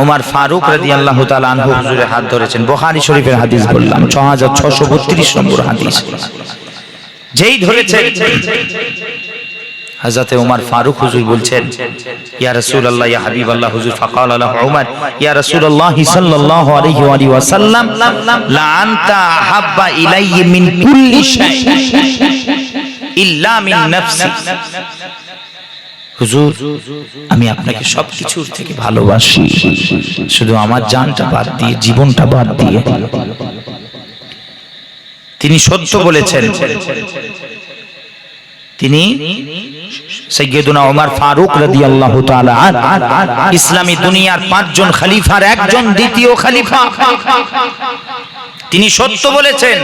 ওমর ফারুক রাদিয়াল্লাহু তাআলা আনহু হুজুরের হাত ধরেছেন। বুখারী শরীফের হাদিস বললাম, 6632 নম্বর হাদিস। যেই ধরেছেন হযরতে ওমর ফারুক হুজুর বলছেন, ইয়া রাসূলুল্লাহ ইয়া হাবিবাল্লাহ হুজুর, ফাকালা লাহু ওমর ইয়া রাসূলুল্লাহ সাল্লাল্লাহু আলাইহি ওয়া সাল্লাম লা আনতা আহাব্বা ইলাইহি মিন কুল্লি শাই ইল্লা মিন নাফসি। হুজুর, আমি আপনাকে সবকিছুর থেকে ভালোবাসি, শুধু আমার জানটা বাদ দিয়ে, জীবনটা বাদ দিয়ে। তিনি সত্য বলেছেন। তিনি সাইয়্যিদুনা ওমর ফারুক রাদিয়াল্লাহু তাআলা আনহু ইসলামী দুনিয়ার 5 জন খলিফার একজন, দ্বিতীয় খলিফা। তিনি সত্য বলেছেন,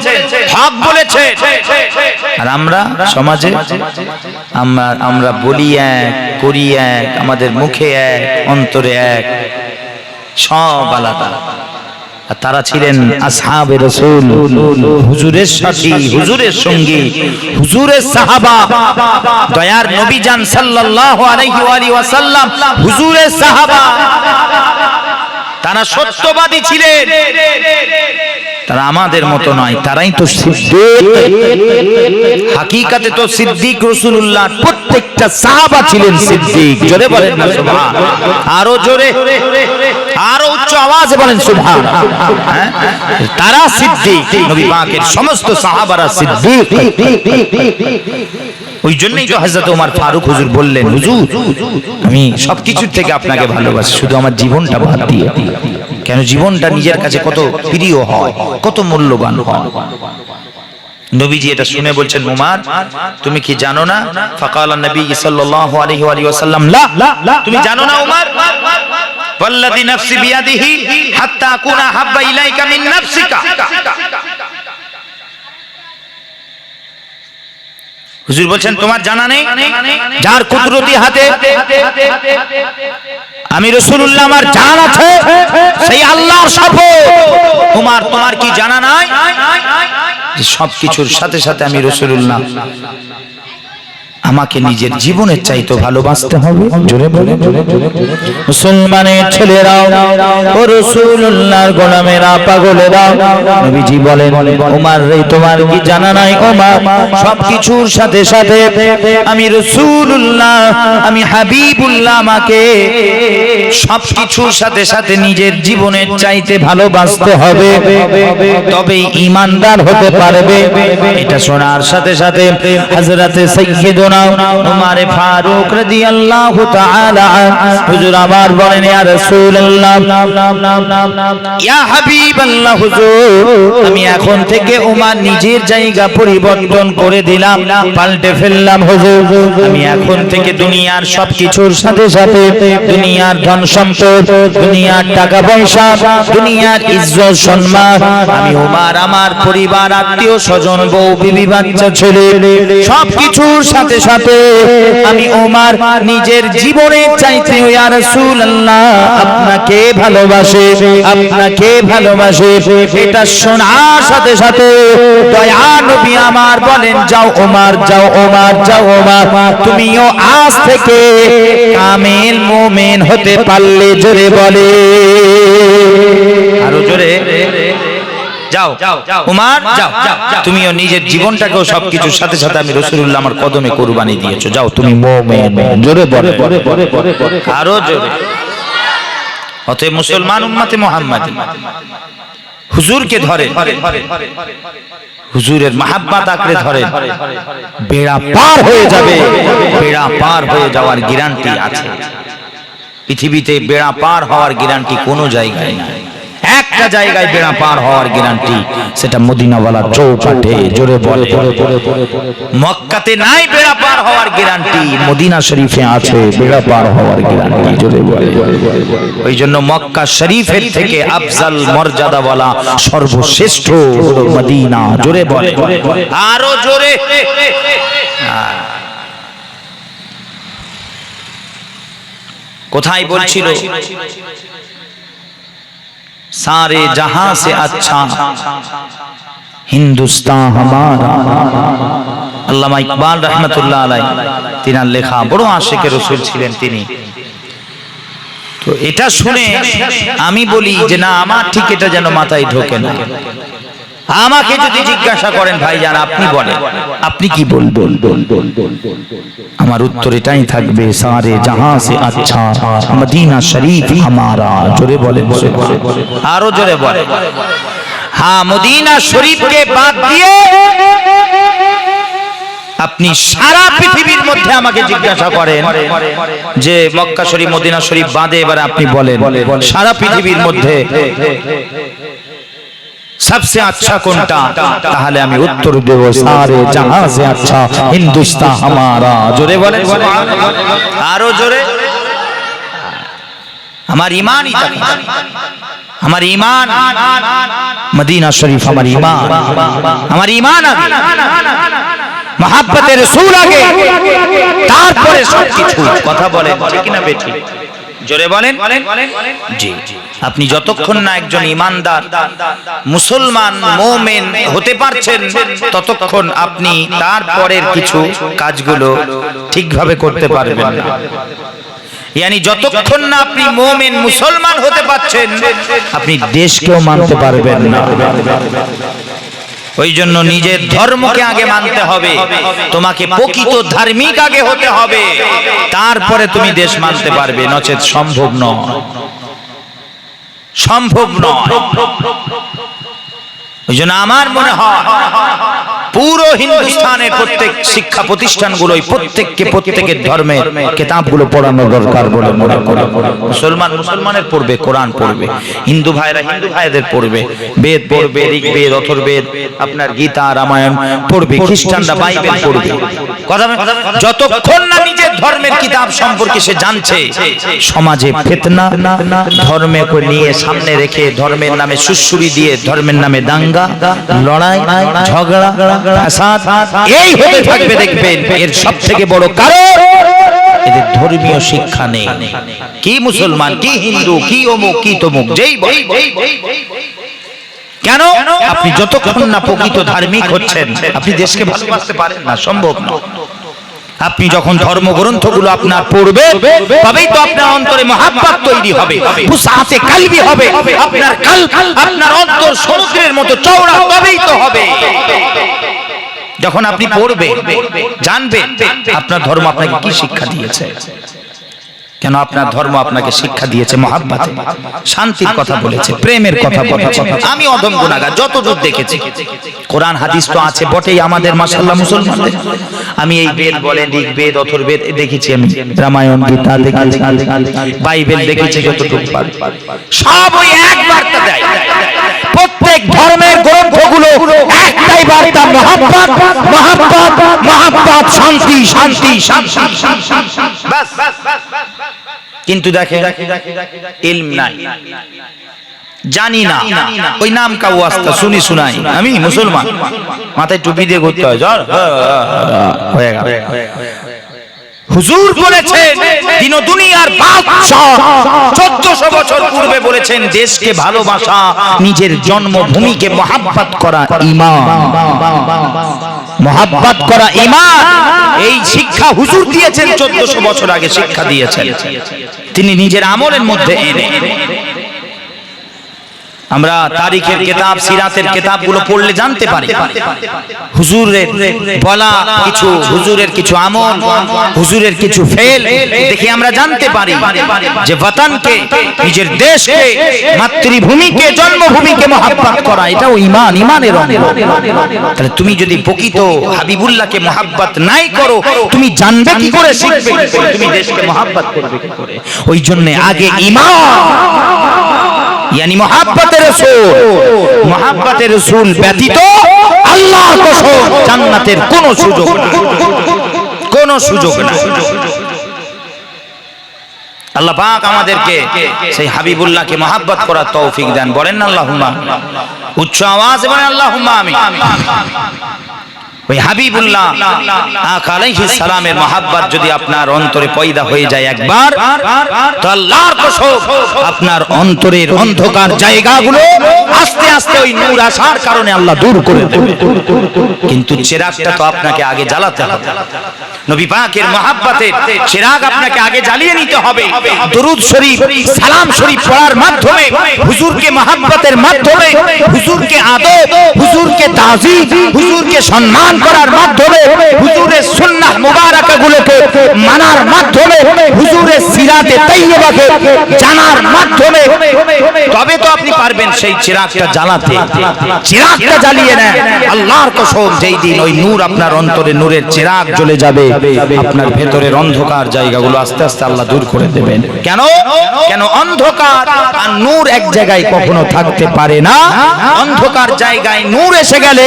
হক বলেছেন। আর আমরা সমাজে আমরা বলি এক, করি এক, আমাদের মুখে এক, অন্তরে এক, সব আলাদা। আর তারা ছিলেন আসহাবে রাসূল, হুজুরের সাথী, হুজুরের সঙ্গী, হুজুরের সাহাবা। দয়ার নবী জান সাল্লাল্লাহু আলাইহি ওয়া সাল্লাম হুজুরের সাহাবা। তারা সত্যবাদী ছিলেন। তারা আমাদের মতো নয়, তারাই তো সিদ্দিক। হাকিকাতে তো সিদ্দিক রাসূলুল্লাহ প্রত্যেকটা সাহাবা ছিলেন সিদ্দিক। জোরে বলেন না সুবহানাল্লাহ, আরো জোরে, আরো উচ্চ আওয়াজে বলেন সুবহানাল্লাহ। তারা সিদ্দিক, নবী পাকের সমস্ত সাহাবারা সিদ্দিক। ওই জন্যই তো হযরত ওমর ফারুক হুজুর বললেন, হুজুর আমি সবকিছুর থেকে আপনাকে ভালোবাসি, শুধু আমার জীবনটা বাদ দিয়ে। কেন? জীবনটা নিজের কাছে কত প্রিয় হয়, কত মূল্যবান হয়। নবীজি এটা শুনে বলছেন, ওমর তুমি কি জানো না? ফাকালা নবী সাল্লাল্লাহু আলাইহি ওয়া সাল্লাম, লা, তুমি জানো না ওমর? ওয়াল্লাযী নাফসি বিয়াদিহি হাত্তা আকুনা হাব্বা ইলাইকা মিন নাফসিকা। হুজুর বলছেন, তোমার জানা নেই? যার কুদরতি হাতে আমি রাসূলুল্লাহ, আমার জান আছে, সেই আল্লাহর শপথ। ওমর, তোমার কি জানা নাই যে সবকিছুর সাথে সাথে আমি রাসূলুল্লাহ, আমাকে নিজের জীবনের চাইতে ভালোবাসতে হবে। জোরে বলে, মুসলমানের ছেলেরাও ও রাসূলুল্লাহর গোলামেরা, পাগলেরা, নবীজি বলেন, ওমর রে তোমার কি জানা নাই? ওমর, সবকিছুর সাথে সাথে আমি রাসূলুল্লাহ, আমি হাবিবুল্লাহ, আমাকে সবকিছুর সাথে সাথে নিজের জীবনের চাইতে ভালোবাসতে হবে, তবেই ঈমানদার হতে পারবে। এটা শোনার সাথে সাথে হযরতে সাইয়্যিদুনা ওমর ফারুক রাদিয়াল্লাহু তাআলা হুজুর আমার বলেন, ইয়া রাসূলুল্লাহ, ইয়া হাবিবাল্লাহ, হুজুর আমি এখন থেকে ওমর নিজের জায়গা পরিবর্তন করে দিলাম, পাল্টে ফেললাম। হুজুর আমি এখন থেকে দুনিয়ার সবকিছুর সাথে সাথে, দুনিয়ার ধন সম্পদ, দুনিয়ার টাকা পয়সা, দুনিয়ার ইজ্জত সম্মান, আমি ওমর আমার পরিবার, আত্মীয় স্বজন, বউ বিবি, বাচ্চা, ছেলে, সবকিছুর সাথে সাথে আমি ওমর নিজের জীবনের চাইতে ইয়া রাসূলুল্লাহ আপনাকে ভালোবাসে, আপনাকে ভালোবাসে। এটা শোনার সাথে সাথে দয়া নবী আমার বলেন, যাও ওমর, যাও ওমর, যাও ওমর, তুমিও আজ থেকে কামেল মুমিন হতে পারলে। জোরে বলে, আরো জোরে, যাও ওমর, যাও, তুমিও নিজের জীবনটাকেও সবকিছুর সাথে সাথে আমি রাসূলুল্লাহ আমার কদমে কুরবানি দিয়েছো, যাও তুমি মুমিন। জোরে বলে, আরো জোরে। অতএব মুসলমান উম্মতে মুহাম্মাদি হুজুরকে ধরে, হুজুরের মাহাব্বত আঁকড়ে ধরে, বেড়া পার হয়ে যাবে। বেড়া পার হয়ে যাওয়ার গ্যারান্টি আছে। পৃথিবীতে বেড়া পার হওয়ার গ্যারান্টি কোনো জায়গায় নাই। একটা জায়গায় বেড়া পার হওয়ার গ্যারান্টি, সেটা মদিনাওয়ালার চৌপাটে। জোরে বলে, মক্কাতে নাই বেড়া পার হওয়ার গ্যারান্টি, মদিনা শরীফে আছে বেড়া পার হওয়ার গ্যারান্টি। জোরে বলে, ওই জন্য মক্কা শরীফের থেকে আফজাল মর্যাদাওয়ালা সর্বশ্রেষ্ঠ হলো মদিনা। জোরে বলে, আরো জোরে। কোথায় বলছিল, सारे जहां से अच्छा हिंदुस्तान हमारा। আল্লামা ইকবাল রহমতুল্লাহ আলাইহি তিনার লেখা, বড় আশিকে রাসূল ছিলেন তিনি। তো এটা শুনে আমি বলি যে না, আমার ঠিক এটা যেন মাথায় ঢোকে না। আমাকে যদি জিজ্ঞাসা করেন ভাইজান আপনি বলেন, আপনি কি বলবেন? আমার উত্তর এটাই থাকবে, সারে জাহাঁ সে আচ্ছা মদিনা শরীফ হামারা। জোরে বলেন, আরো জোরে বলেন। হ্যাঁ, মদিনা শরীফকে বাদ দিয়ে আপনি সারা পৃথিবীর মধ্যে আমাকে জিজ্ঞাসা করেন যে মক্কা শরীফ মদিনা শরীফ বাদে এবার আপনি বলেন সারা পৃথিবীর মধ্যে सबसे अच्छा কোনটা, তাহলে আমি উত্তর দেব সারে জাহাঁ সে আচ্ছা হিন্দুস্তান হামারা। জোরে বলেন, আরো জোরে। আমার ঈমানই থাকে, আমার ঈমান মদিনা শরীফ, আমার ঈমান, আমার ঈমান আগে, মহব্বতে রাসূল আগে, তারপরে সবকিছু। কথা বলেন ঠিক না বেঠিক? জোরে বলেন। জি, আপনি যতক্ষণ না একজন ঈমানদার মুসলমান মুমিন হতে পারছেন ততক্ষণ আপনি তারপরের কিছু কাজগুলো ঠিকভাবে করতে পারবেন না। यानी যতক্ষণ না আপনি মুমিন মুসলমান হতে পারছেন আপনি দেশকেও মানতে পারবেন না। ওই জন্য নিজের ধর্মকে আগে মানতে হবে, তোমাকে প্রকৃত ধার্মিক আগে হতে হবে, তারপরে তুমি দেশ মানতে পারবে, নচেত সম্ভব নয়, সম্ভব নয়। ওই জন্য আমার মনে হয় পুরো হিন্দুস্তানের প্রত্যেক শিক্ষা প্রতিষ্ঠানগুলোই প্রত্যেকের ধর্মের কিতাবগুলো পড়ানো দরকার বলে মনে করি। মুসলমান মুসলমানের পড়বে, কোরআন পড়বে, হিন্দু ভাইরা হিন্দু ভাইদের পড়বে, বেদ পড়বে, ঋগ্বেদ অথর্বেদ, আপনার গীতা রামায়ণ পড়বে, খ্রিস্টানরা বাইবেল পড়বে। যতক্ষণ না নিজের ধর্মের কিতাব সম্পর্কে সে জানছে, সমাজে ফিতনা ধর্মকে নিয়ে সামনে রেখে ধর্মের নামে সুসুরি দিয়ে ধর্মের নামে দাঙ্গা লড়াই ঝগড়া ফাসাদ এই হতে থাকবে। দেখবেন এর সবথেকে বড় কারণ এদের ধর্মীয় শিক্ষা নেই। কি মুসলমান, কি হিন্দু, কি অমুক, কি তমুক, যেই কেন? আপনি যতক্ষণ না প্রকৃত ধার্মিক হচ্ছেন আপনি দেশকে ভালোবাসতে পারেন না, সম্ভব না। আপনি যখন ধর্মগ্রন্থগুলো আপনার পড়বে তবেই তো আপনার অন্তরে মহাব্বত তৈরি হবে, ফুসআতে কালবি হবে, আপনার কালব আপনার অন্তর সমুদ্রের মতো চওড়া তবেই তো হবে। যখন আপনি পড়বে জানবেন আপনার ধর্ম আপনাকে কি শিক্ষা দিয়েছে। কেন? আপনার ধর্ম আপনাকে শিক্ষা দিয়েছে মহাব্বতে, শান্তির কথা বলেছে, প্রেমের কথা বলেছে। আমি অধম গুনাহগার, যতদূর দেখেছি কোরআন হাদিস তো আছে বটেই আমাদের মাশাআল্লাহ মুসলমানদের। আমি এই বেদ বলেন ঋগ্বেদ অথর্বেদ দেখেছি, আমি রামায়ণ গীতা দেখেছি, বাইবেল দেখেছি, যতটুকু পারি সব ওই এক বার্তা দেয়। প্রত্যেক ধর্মের গ্রন্থগুলো একটাই বার্তা, মহাব্বত মহাব্বত মহাব্বত, শান্তি শান্তি শান্তি, বাস। কিন্তু দেখে ইলম নাই, জানি না, ওই নাম কা ওয়াস্তা শুনি শুনাই, আমি মুসলমান, মাথায় টুপি দিয়ে ঘুরতে হয়, হয়ে গেল। হুজুর বলেছেন দিন ও দুনিয়ার বাদশা 1400 বছর পূর্বে বলেছেন দেশকে ভালোবাসা, নিজের জন্মভূমিকে মহাব্বত করা ঈমান, মহাব্বত করা ঈমান। এই শিক্ষা হুজুর দিয়েছেন 1400 বছর আগে শিক্ষা দিয়েছেন তিনি নিজের আমলের মধ্যে এনে। আমরা তারিখের কিতাব সিরাতের কিতাবগুলো পড়লে জানতে পারি হুজুরের বলা কিছু, হুজুরের কিছু আমল, হুজুরের কিছু ফেল দেখে আমরা জানতে পারি যে ওয়াতানকে, নিজের দেশকে, মাতৃভূমিকে, জন্মভূমিকে মহাব্বত করা এটাও ঈমান, ঈমানের অঙ্গ। তাহলে তুমি যদি প্রকৃত হাবিবুল্লাহকে মহাব্বত নাই করো তুমি জানবে কি করে, শিখবে কি করে, তুমি দেশকে মহাব্বত করবে কি করে? ওই জন্য আগে ঈমান यानी मोहब्बत रसूल, मोहब्बत रसूल ব্যতীত আল্লাহর কসম জান্নাতের কোনো সুযোগ নেই, কোনো সুযোগ নেই। আল্লাহ পাক আমাদেরকে সেই হাবিবুল্লাহকে মহব্বত করার তৌফিক দেন। বলেন না আল্লাহুম্মা, উচ্চ আওয়াজে বলেন আল্লাহুম্মা আমিন। ওই হাবিবুল্লাহ আকা আলাইহিস সালামের মহব্বত যদি আপনার অন্তরে পয়দা হয়ে যায় একবার, তো আল্লাহর কসম আপনার অন্তরের অন্ধকার জায়গাগুলো আস্তে আস্তে ওই নূর আসার কারণে আল্লাহ দূর করে দেবে। কিন্তু চিরাগটা তো আপনাকে আগে জ্বালাতে হবে। নবী পাকের মহব্বতের চিরাগ আপনাকে আগে জ্বালিয়ে নিতে হবে। দরুদ শরীফ, সালাম শরীফ পড়ার মাধ্যমে, হুজুরকে মহব্বতের মাধ্যমে, হুজুরকে আদব, হুজুরকে তাজিম, হুজুরকে সম্মান করার মাধ্যমে, হুজুরের সুন্নাহ মুবারাকাগুলোকে মানার মাধ্যমে, হুজুরের সিরাতে তাইয়্যিবাকে জানার মাধ্যমে, তবে তো আপনি পারবেন সেই চিরাগটা জ্বালাতে। চিরাগটা জ্বালিয়ে নেন, আল্লাহর কসম যেই দিন ওই নূর আপনার অন্তরে, নূরের চিরাগ জ্বলে যাবে, আপনার ভেতরের অন্ধকার জায়গাগুলো আস্তে আস্তে আল্লাহ দূর করে দেবেন। কেন? কেন অন্ধকার আর নূর এক জায়গায় কখনো থাকতে পারে না। অন্ধকার জায়গায় নূর এসে গেলে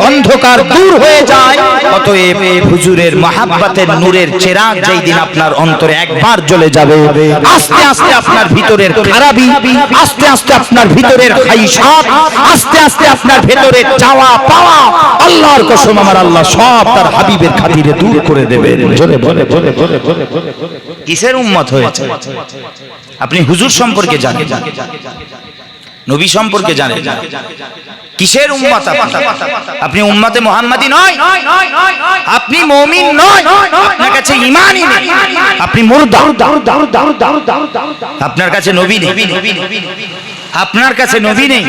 অন্ধকার দূর হয়ে যায়। অতএব হুজুরের মহব্বতের নূরের চিরাগ যেই দিন আপনার অন্তরে একবার জ্বলে যাবে, আস্তে আস্তে আপনার ভিতরের খারাপি, আস্তে আস্তে আপনার ভিতরের খাইশাত, আস্তে আস্তে আপনার ভিতরের চাওয়া পাওয়া, আল্লাহর কসম আমার আল্লাহ সব তার হাবিবের খাতিরে দূর করে দেবে। জোরে বলে বলে বলে বলে বলে কিসের উম্মত হয়েছে? আপনি হুজুর সম্পর্কে জানেন, নবী সম্পর্কে জানেন, কিসের উম্মত আপনি? উম্মতে মুহাম্মাদি নয়, আপনি মুমিন নয়, আপনার কাছে ঈমানই নেই, আপনি মুরদা, আপনার কাছে নবী নেই, আপনার কাছে নবী নেই,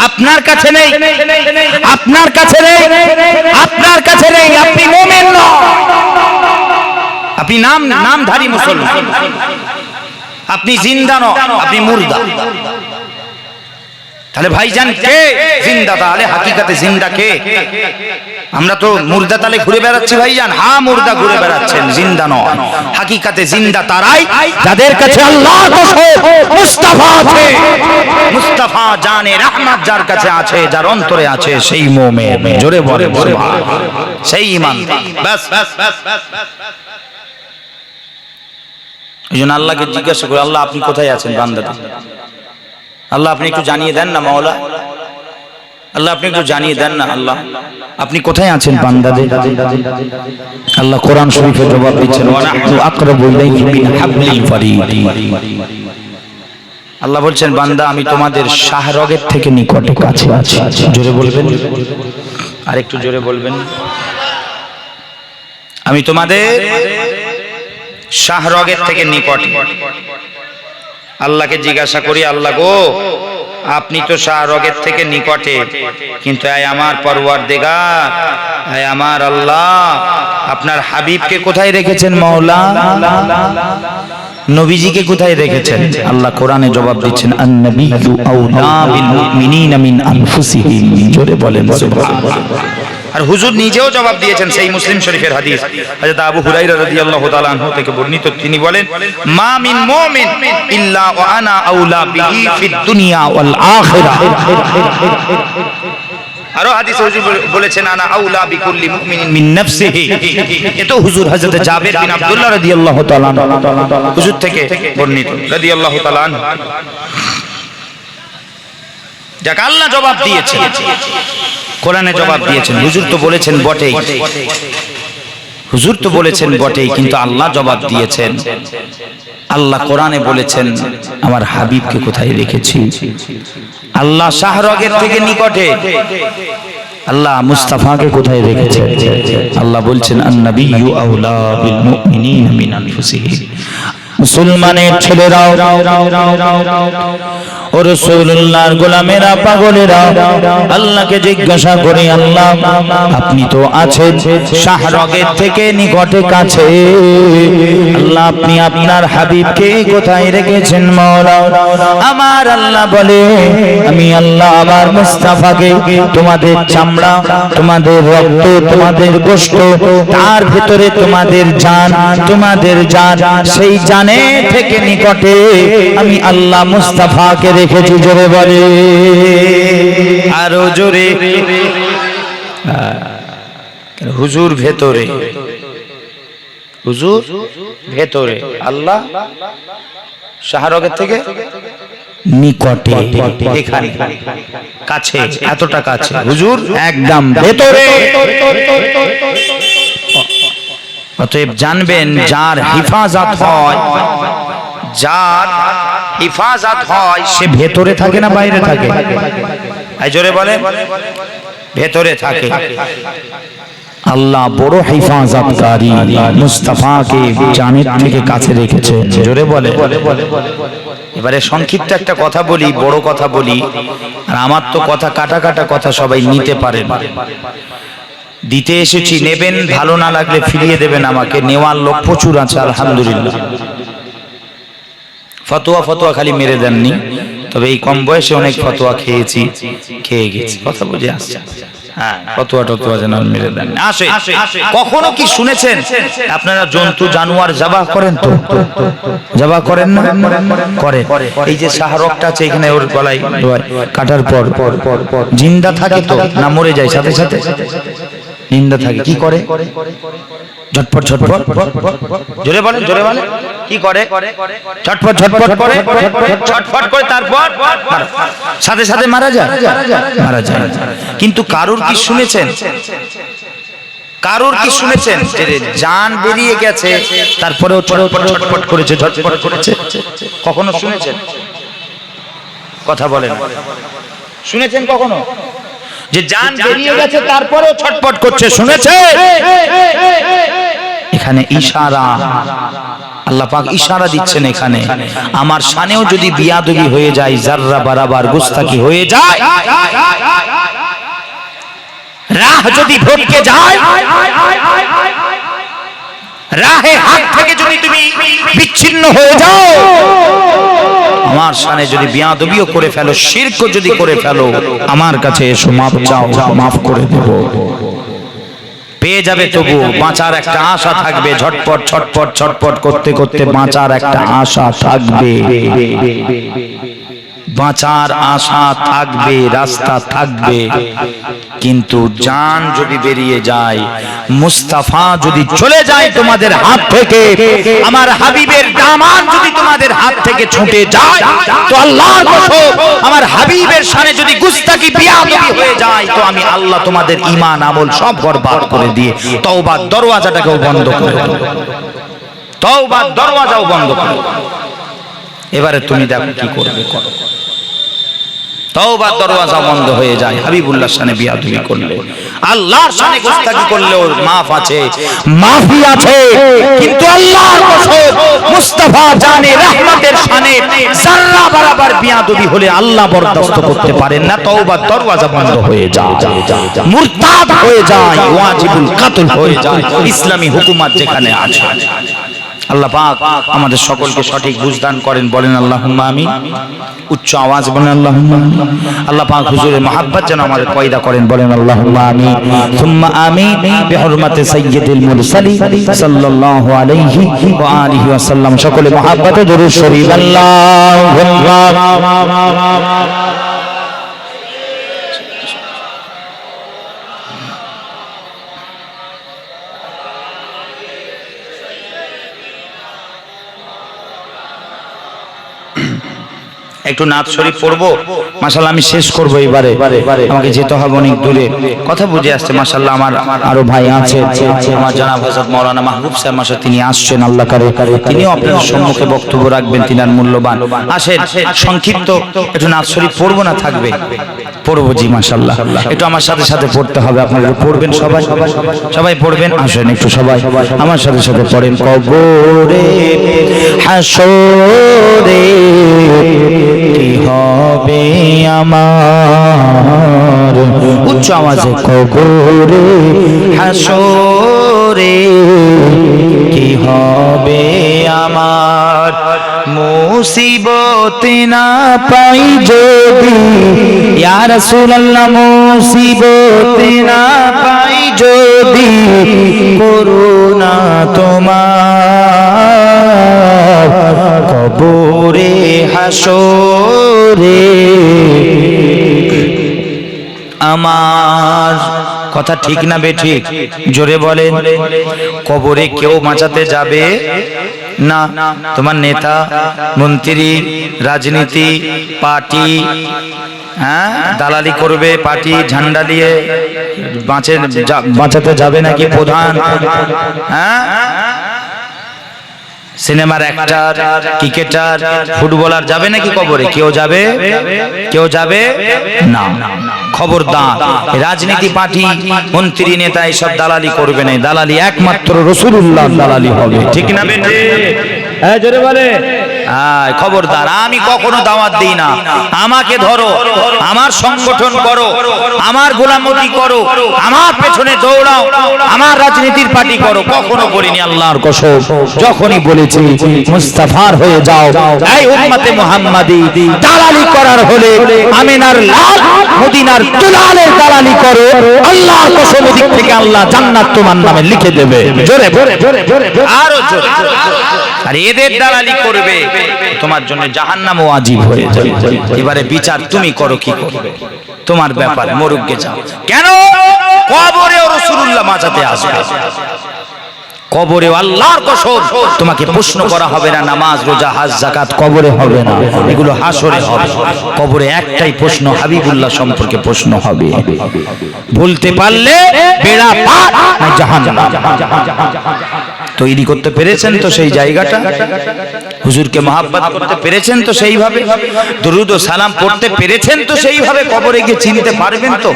আপনার কাছে নেই, আপনার কাছে নেই, আপনার কাছে নেই, আপনি মুমিন নয়, আপনি নামধারী মুসলমান, আপনি জিন্দা নয়, আপনি মুর্দা। তাহলে ভাইজান কে জিন্দা? তাহলে হাকিকাতে জিন্দা কে? আমরা তো মুর্দা তালে ঘুরে বেড়াচ্ছি ভাইজান। হ্যাঁ, মুর্দা ঘুরে বেড়াচ্ছেন, জিন্দা নয়। হাকিকাতে জিন্দা তারাই যাদের কাছে আল্লাহর মুস্তাফা আছে। মুস্তাফা জানে রহমত যার কাছে আছে, যার অন্তরে আছে, সেই মুমিন। জোরে বলে সুবহানাল্লাহ, সেই ঈমান। বাস বাস বাস বাস বাস। এইজন্য আল্লাহকে জিজ্ঞাসা করে, আল্লাহ আপনি কোথায় আছেন বান্দাদের? আল্লাহ আপনি একটু জানিয়ে দেন না মাওলা, আল্লাহ আপনি একটু জানিয়ে দেন না আল্লাহ আপনি কোথায় আছেন বান্দাদের। আল্লাহ কোরআন শরীফে জবাব দিচ্ছেন, ওয়া নাহনু আকরাবু ইলাইহি মিন হাবলিল ওয়ারিদ। আল্লাহ বলছেন, বান্দা আমি তোমাদের শাহরগের থেকে নিকটে কাছে আছি। জোরে বলবেন, আর একটু জোরে বলবেন। আমি তোমাদের শাহরগের থেকে নিকটে। আল্লাহকে জিজ্ঞাসা করি, আল্লাহ গো আপনি তো শাহরগের থেকে নিকটে, কিন্তু আয় আমার পরওয়ারদিগার, আয় আমার আল্লাহ আপনার হাবিবকে কোথায় রেখেছেন মাওলা? নবীজিকে কোথায় রেখেছেন? আল্লাহ কোরআনে জবাব দিচ্ছেন, আন-নাবিয়্যু আওলা বিল মুমিনিনা মিন আনফুসিহিম। জোরে বলেন সুবহানাল্লাহ। আর হুজুর নিজেও জবাব দিয়েছেন, সেই মুসলিম শরীফের হাদিস হযরত আবু হুরায়রা রাদিয়াল্লাহু তাআলা আনহু থেকে বর্ণিত। তিনি বলেন, মা মিন মুমিন ইল্লা ওয়া আনা আওলা বিহি ফিদ দুনিয়া ওয়াল আখিরাহ। আরো হাদিসে হুজুর বলেছেন, আনা আওলা বিকুল্লি মুমিনিন মিন নাফসিহি। এতো হুজুর হযরত জাবের বিন আব্দুল্লাহ রাদিয়াল্লাহু তাআলা হুজুর থেকে বর্ণিত রাদিয়াল্লাহু তাআলা আনহু। যাক, আল্লাহ জবাব দিয়েছেন, কোরআনে জবাব দিয়েছেন। হুজুর তো বলেছেন বটেই, হুজুর তো বলেছেন বটেই, কিন্তু আল্লাহ জবাব দিয়েছেন। আল্লাহ কোরআনে বলেছেন, আমার হাবিবকে কোথায় রেখেছি? আল্লাহ শাহরগের থেকে নিকটে, আল্লাহ মুস্তাফাকে কোথায় রেখেছেন? আল্লাহ বলছেন, আন-নাবিয়্যু আওলা বিল মুমিনিনা মিন আনফুসিহিম। মুসলমানের ছেলেরাও ও রাসূলুল্লাহর গোলামেরা, পাগলেরা আল্লাহকে জিজ্ঞাসা করে, আল্লাহ আপনি তো আছেন শাহরগের থেকে নিকটে কাছে, আল্লাহ আপনি আপনার হাবিবকে কোথায় রেখেছেন মাওলা? আমার আল্লাহ বলে, আমি আল্লাহ আমার মুস্তাফাকে তোমাদের চামড়া, তোমাদের রক্ত, তোমাদের গোশত, তার ভিতরে তোমাদের জান, তোমাদের জান, সেই জানে থেকে নিকটে আমি আল্লাহ মুস্তাফাকে রেখেছি। জোরে বলে, আরো জোরে। হুজুর ভেতরে, হুজুর ভেতরে, আল্লাহ শাহরগের থেকে নিকটে, এখানে কাছে, এতটা কাছে, হুজুর একদম ভেতরে। অতএব জানবেন, যার হিফাজত হয়, যার হিফাজত হয় সে ভেতরে থাকে না বাইরে থাকে? এই জোরে বলে, ভেতরে থাকে। আল্লাহ বড় হিফাজতকারী, মুস্তাফাকে জানের থেকে কাছে রেখেছে। জোরে বলে। এবারে সংক্ষিপ্ত একটা কথা বলি, বড় কথা বলি, আর আমার তো কথা কাটা কাটা কথা, সবাই নিতে পারেন। দিতে এসেছি, নেবেন, ভালো না লাগলে ফিরিয়ে দেবেন আমাকে, নেওয়ার লোক প্রচুর আছে আলহামদুলিল্লাহ। ফতোয়া খালি মেরে দেননি, তবে এই কম বয়সে অনেক ফতোয়া খেয়ে গেছি, কথা বুঝে আসছে। হ্যাঁ, ফতোয়া যেন মেরে দেন। আসে, কখনো কি শুনেছেন আপনারা জন্তু জানোয়ার জবাহ করেন? তো জবাহ করেন না? করে। এই যে শাহরগটা আছে এখানে, ওর গলায় কাটার পর জিন্দা থাকে তো না মরে যায় সাথে সাথে? জিন্দা থাকে। কি করে? ঝটপট ঝটপট, জোরে বলেন, জোরে বলেন, কি করে? ঝটপট ঝটপট করে, ঝটপট করে, তারপর সাথে সাথে মারা যায়। কিন্তু কারুর কি শুনেছেন, কারুর কি শুনেছেন যে জান বেরিয়ে গেছে তারপরেও ছটপট করেছে, ঝটপট করেছে? কখনো শুনেছেন? কথা বলেন, শুনেছেন কখনো যে জান বেরিয়ে গেছে তারপরেও ছটপট করছে? শুনেছে? এখানে ইশারা, আল্লাহ পাক ইশারা দিচ্ছেন এখানে, আমার শানেও যদি বিয়াদবি হয়ে যায়, যাররা বারাবার গুস্তাখি হয়ে যায়, রাহ যদি ভটকে যায়, রাহে হাত থেকে যদি তুমি বিচ্ছিন্ন হয়ে যাও, আমার শানে যদি বিয়াদবিও করে ফেলো, শিরকও যদি করে ফেলো, আমার কাছে এসো, মাফ চাও, মাফ করে দেব। পেয়ে যাবে, তবু বাঁচার একটা আশা থাকবে। ঝটপট ছটপট ছটপট করতে করতে বাঁচার একটা আশা থাকবে, বাঁচার আশা থাকবে, রাস্তা থাকবে। কিন্তু জান যদি বেরিয়ে যায়, মুস্তাফা যদি চলে যায় তোমাদের হাত থেকে, আমার হাবিবের দামান যদি তোমাদের হাত থেকে ছুটে যায়, তো আল্লাহর কসম, আমার হাবিবের শানে যদি গুস্তাখি বিয়াদবি হয়ে যায়, তো আমি আল্লাহ তোমাদের ঈমান আমল সব বরবাদ করে দিয়ে তওবার দরওয়াজাটাকেও বন্ধ করে দেব, তওবার দরওয়াজাও বন্ধ করে দেব। এবারে তুমি দেখো কি করবে, করো। তওবার দরওয়াজা বন্ধ হয়ে যায় হাবিবুল্লাহর শানে বিয়াদবি করলে। আল্লাহর শানে গুস্তাখি করলে ওর মাফ আছে, মাফি আছে। কিন্তু আল্লাহর কসম, মুস্তাফা জানে রহমতের শানে যাররা বরাবর বিয়াদবি হলে আল্লাহ বরদাস্ত করতে পারেন না, তওবার দরওয়াজা বন্ধ হয়ে যায়, মুরতাদ হয়ে যায়, ওয়াজিবুল কতল হয়ে যায়, ইসলামী হুকুমত যেখানে আছে। আল্লাহ পাক আমাদের সকলকে সঠিক বুঝদান করেন, বলেন আল্লাহুম্মা আমিন। উচ্চ আওয়াজ বলেন আল্লাহুম্মা আমিন। আল্লাহ পাক হুজুরের মহব্বত যেন আমাদের পয়দা করেন, বলেন আল্লাহুম্মা আমিন সুম্মা আমিন। বিহুরমাতি সাইয়্যিদিল মুরসালিন সাল্লাল্লাহু আলাইহি ওয়া আলিহি ওয়া সাল্লাম। সকলে মহব্বতে দরুদ শরীফ আল্লাহুম্মা একটু নাত শরীফ পড়বো মাশাআল্লাহ। আমি শেষ করবো এবারে, আমাকে যেতে হবে অনেক দূরে, কথা বুঝে আসছে মাশাআল্লাহ। আমার আরো ভাই আছে, আমার জনাব হযরত মাওলানা মাহবুব সাহেব মাশাআল্লাহ, তিনি আসছেন, আল্লাহ করে তিনিও আপনাদের সম্মুখে বক্তব্য রাখবেন, তিনার মূল্যবান। আসেন, সংক্ষিপ্ত একটু নাত শরীফ পড়বো না থাকবে? পড়বো জি মাশাআল্লাহ। একটু আমার সাথে সাথে পড়তে হবে, আপনারা পড়বেন, সবাই সবাই পড়বেন। আসেন একটু সবাই আমার সাথে সাথে পড়েন। কবরে হাসরে কি হবে আমার, উচ্চ আওয়াজে, কবরে হাসরে কি হবে আমার, মুসিবত না পাই যদি, ইয়া রাসূলুল্লাহ মুসিবত না পাই যদি, করুণা তোমার কবরে হাসরে আমার। কথা ঠিক না বেঠিক? জোরে বলেন। কবরে কেউ বাঁচাতে যাবে না। তোমার নেতা, মন্ত্রী, রাজনীতি, পার্টি, হ্যাঁ, দালালি করবে, পার্টি ঝান্ডা দিয়ে বাঁচাতে যাবে নাকি প্রধান? হ্যাঁ, সিনেমার অ্যাক্টর, ক্রিকেটার, ফুটবলার যাবে নাকি কবরে? কেউ যাবে? কেউ যাবে না। খবরদার, রাজনীতি পার্টি, মন্ত্রী, নেতা এসব দালালি করবে না। দালালি একমাত্র রাসূলুল্লাহ দালালি হবে, ঠিক না বেটে? হ্যাঁ, জোরে বলে। খবরদার, আমি কখনো দাওয়াত দিই না আমাকে ধরো, আমার সংগঠন করো, আমার গোলামতি করো, আমার পেছনে দৌড়াও, আমার রাজনীতির পার্টি করো, কখনো বলিনি। আল্লাহর কসম, যখনই বলেছি মুস্তাফার হয়ে যাও, এই উম্মতে মুহাম্মাদি দালালি করার হলে আমিনার লাল মদিনার দুলালের দালালি করো, আল্লাহর কসম দিক থেকে আল্লাহ জান্নাত তোমার নামে লিখে দেবে। জোরে আরো জোরে। আর এদের দালালি করবে তোমার জন্য জাহান্নাম ওয়াজিব হয়ে যাবে। এবারে বিচার তুমি করো, কি করবে তোমার ব্যাপার, মরুকে যাও। কেন কবরেও রাসূলুল্লাহ বাঁচাতে আসবে? কবরে আল্লাহর কসম তোমাকে প্রশ্ন করা হবে না, নামাজ, রোজা, হজ, যাকাত কবরে হবে না, এগুলো হাসরে হবে। কবরে একটাই প্রশ্ন, হাবিবুল্লাহ সম্পর্কে প্রশ্ন হবে। বলতে পারলে বেড়া পার না জাহান্নাম। তৈরি করতে পেরেছেন তো সেই জায়গাটা? হুজুরকে মহব্বত করতে পেরেছেন তো সেইভাবে? দরুদ ও সালাম পড়তে পেরেছেন তো সেইভাবে? কবরে গিয়ে চিনতে পারবেন তো?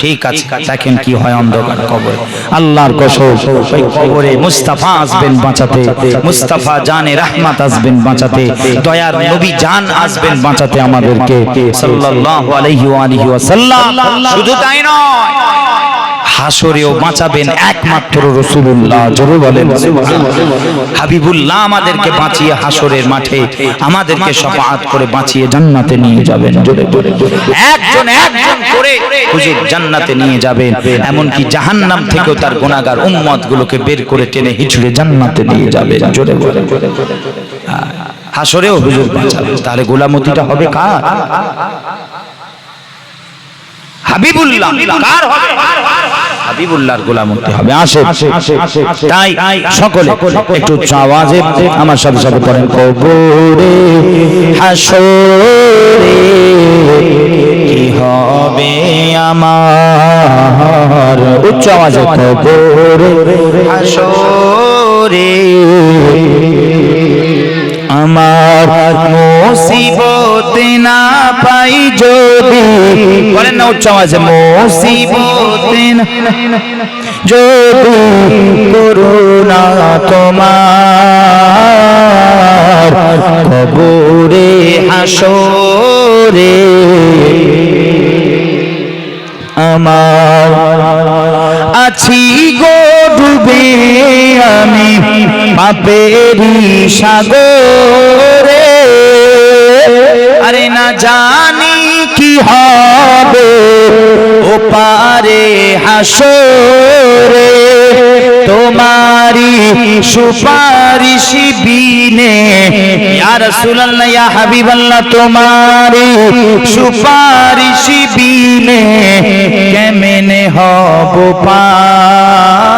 ঠিক আছে, দেখেন কি হয় অন্ধকার কবরে। আল্লাহর কসম, ওই কবরে মুস্তাফা আসবেন বাঁচাতে, মুস্তাফা জানে রহমত আসবেন বাঁচাতে, দয়ার নবী জান আসবেন বাঁচাতে আমাদেরকে সাল্লাল্লাহু আলাইহি ওয়া সাল্লাম। শুধু তাই নয়, হাসরেও বাঁচাবেন একমাত্র রাসূলুল্লাহ। জোরে বলেন হাবিবুল্লাহ আমাদেরকে বাঁচিয়ে হাসরের মাঠে আমাদেরকে শাফাআত করে বাঁচিয়ে জান্নাতে নিয়ে যাবেন। জোরে একজন একজন করে হুজুর জান্নাতে নিয়ে যাবেন, এমনকি জাহান্নাম থেকেও তার গুনাহগার উম্মতগুলোকে বের করে টেনে হিচড়ে জান্নাতে নিয়ে যাবেন। জোরে বলেন হাসরেও হুজুর বাঁচাবেন। তাহলে গোলামতিটা হবে কার? হাবিবুল্লাহ। কার হবে? হাবিবুল্লাহর গোলামতি হবে। আসে তাই সকলে একটু উচ্চ আওয়াজে আমার সাথে সাথে পড়েন, কবরে হাসরে কি হবে আমার। উচ্চ আওয়াজে, কবরে হাসরে আমার মুসিবত না পাই যদি, বলেন না উচ্চ আওয়াজে, মুসিবত যদি করুণা তোমার কবরে হাসরে আমার আছি গো ডুবে আমি পাপেরই সাগরে, আরে না জানি কি হবে ও পারে হাসরে, তোমারি সুপারিশ বিনে ইয়া রাসূলুল্লাহ ইয়া হাবিবাল্লাহ, তোমারি সুপারিশ বিনে কেমনে হব পার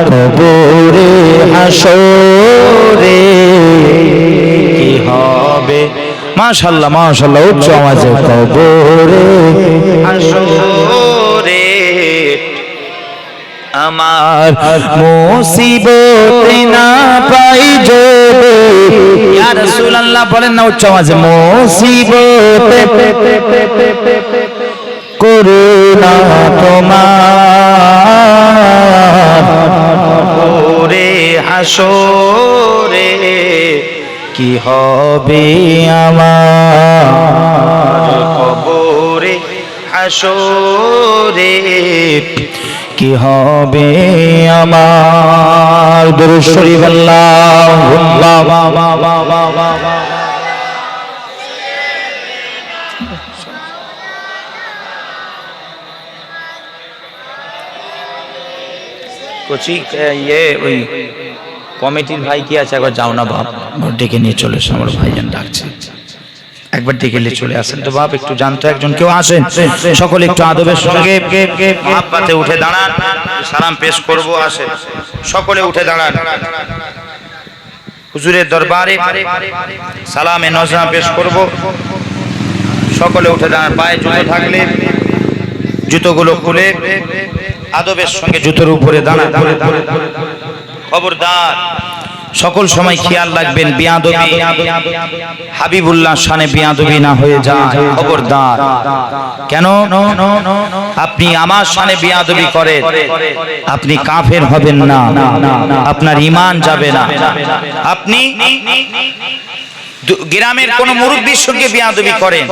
কবরে হাসরে কি হবে। মাশাআল্লাহ মাশাআল্লাহ, উচ্চ আওয়াজে, কবরে হাসরে আমার মুসিবত না পাই যদি, ইয়া রাসূলুল্লাহ বলেন না উচ্চ আওয়াজে, মুসিবত করুণা তোমার কবরে হাসরে কি হবে আমার কবরে হাসরে কি হবে আমার। দুরূদ শরীফ আল্লাহুম্মা কোচি ইয়ে ওই কমিটির ভাই কি আছে, একবার যাও না বাপ, ডেকে নিয়ে চলে এসো, আমার ভাইজান ডাকছে, একবার ডেকে নিয়ে চলে আসেন তো বাপ, একটু জানতো একজন কেউ আসেন, সকলে একটু আদবের সঙ্গে মহাব্বতে উঠে দাঁড়ান, সালাম পেশ করব, আসেন সকলে উঠে দাঁড়ান, হুজুরের দরবারে সালামে নজরা পেশ করব, সকলে উঠে দাঁড়ান, পায়ে জুতো থাকলে জুতোগুলো খুলে আদবের সঙ্গে জুতোর উপরে দাঁড়ান, খবরদার সকল সময় খেয়াল রাখবেন বিয়াদবি হাবিবুল্লাহ শানে বিয়াদবি না হয়ে যায়, খবরদার। কেন আপনি আমার শানে বিয়াদবি করেন, আপনি কাফের হবেন না, আপনার ঈমান যাবে না। আপনি গ্রামের কোন মুরব্বির সঙ্গে বিয়াদবি করেন,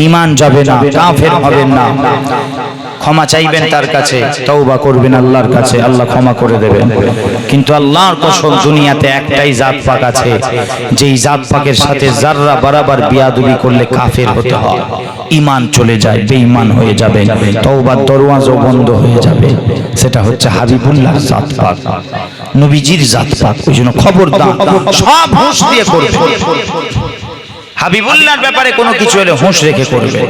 ঈমান যাবে না, কাফের হবেন না। ক্ষমা চাইবেন তার কাছে, তওবা করবেন আল্লাহর কাছে, আল্লাহ ক্ষমা করে দেবেন। কিন্তু আল্লাহর কসম, দুনিয়াতে একটাই জাত পাক আছে, যেই জাত পাকের সাথে যাররা বরাবর বিয়াদবি করলে কাফের হতে হয়, ঈমান চলে যায়, বেঈমান হয়ে যাবে, তওবার দরওয়াজা বন্ধ হয়ে যাবে। সেটা হচ্ছে হাবিবুল্লাহর জাত পাক, নবীজির জাত পাক। ওই জন্য খবরদার, সব হুঁশ দিয়ে করবে। হাবিবুল্লাহর ব্যাপারে কোনো কিছু হলে হুঁশ রেখে করবে,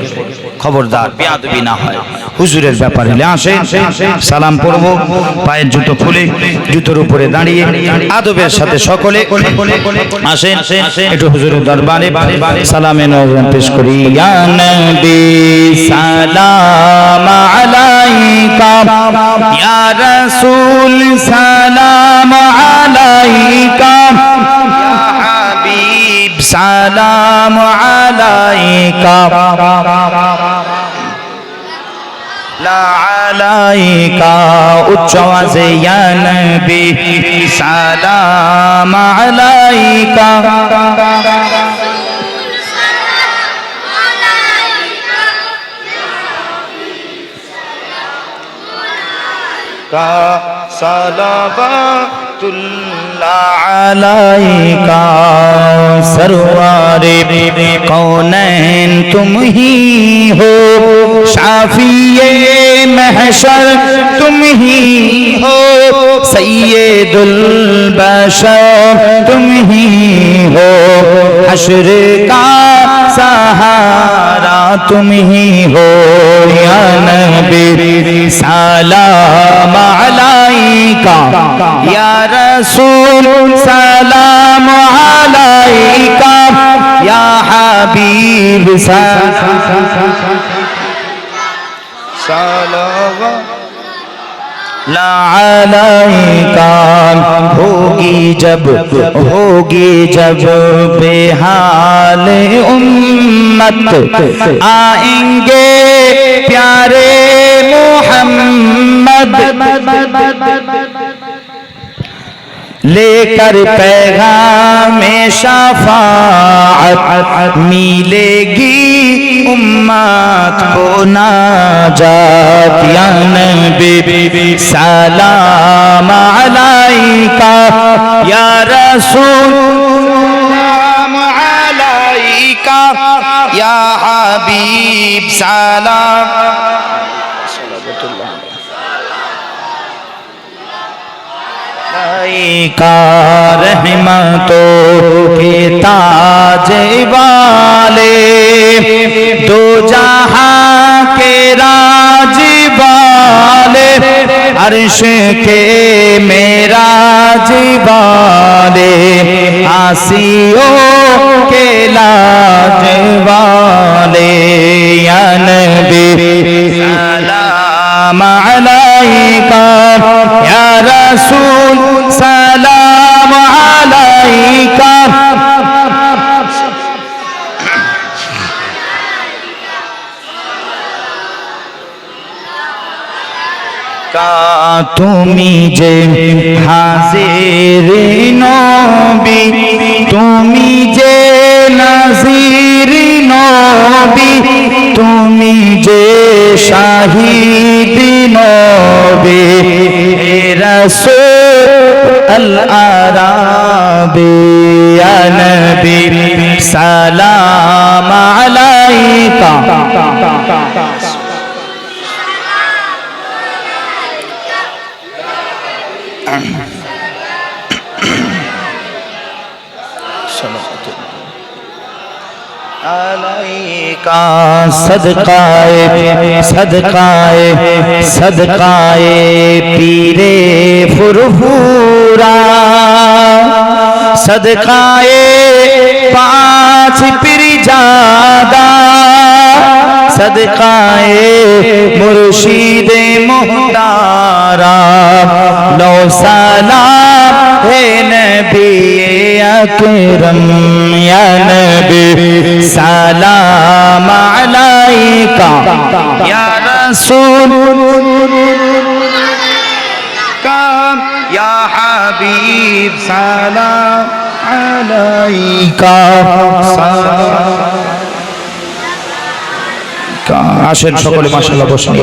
খবরদার বিয়াদবি না হয়। হুজুরের ব্যাপারে আসেন, সালাম পড়ব, পায়ের জুতো খুলে জুতোর উপরে দাঁড়িয়ে আদবের সাথে সকলে আসেন, একটু হুজুরের দরবারে সালামে নওয়াজ পেশ করি। ইয়া নবী সালাম আলাইকা, ইয়া রাসূল সালাম আলাইকা, সালাম আলাইকা, লা আলাইকা, উচ্চ আওয়াজে ইয়া নবী সালাম আলাইকা, সালাওয়াতুল্লাহ আলাইকা, सरवारे कौनैन तुम ही हो, शाफिए महशर तुम ही हो, सैयदुल बशर तुम ही हो, हश्र का सहारा तुम ही हो। या नबी सलाम अलैका, या रसूल सलाम अलैका, या हबीब सलाम अलैका। होगी जब बेहाल उम्मत, आएंगे प्यारे मोहम्मद, लेकर पैगाम शफाअत, मिलेगी उम्मत को नाजात। या नबी सलाम अलैका, या रसूल सलाम अलैका, या हबीब सलाम का, रहमतों के ताज वाले, दो जहां के राज वाले, अर्श के मेराज वाले, आसियों के लाज वाले। या नबी सलाम अलैका, या रसूल सलाम अलैका, তুমি যে হাজির নবী, তুমি যে নাজির নবী, তুমি যে শাহিদ নবী, রাসূল আল আরাবী। ইয়া নবী সালাম আলাইকা, अलैका, सदकाए सदकाए सदकाए पीरे फुरफुरा, सदकाए पांच पिरजादा, सदकाए मुर्शिदे मुहतारा, लो सलाम है নবী আকরম ইয়া নবী সালাম আলাইকা ইয়া রাসূল ইয়া হাবিব সালাম আলাইকা আসেন সকলে মাশাআল্লাহ বসুন।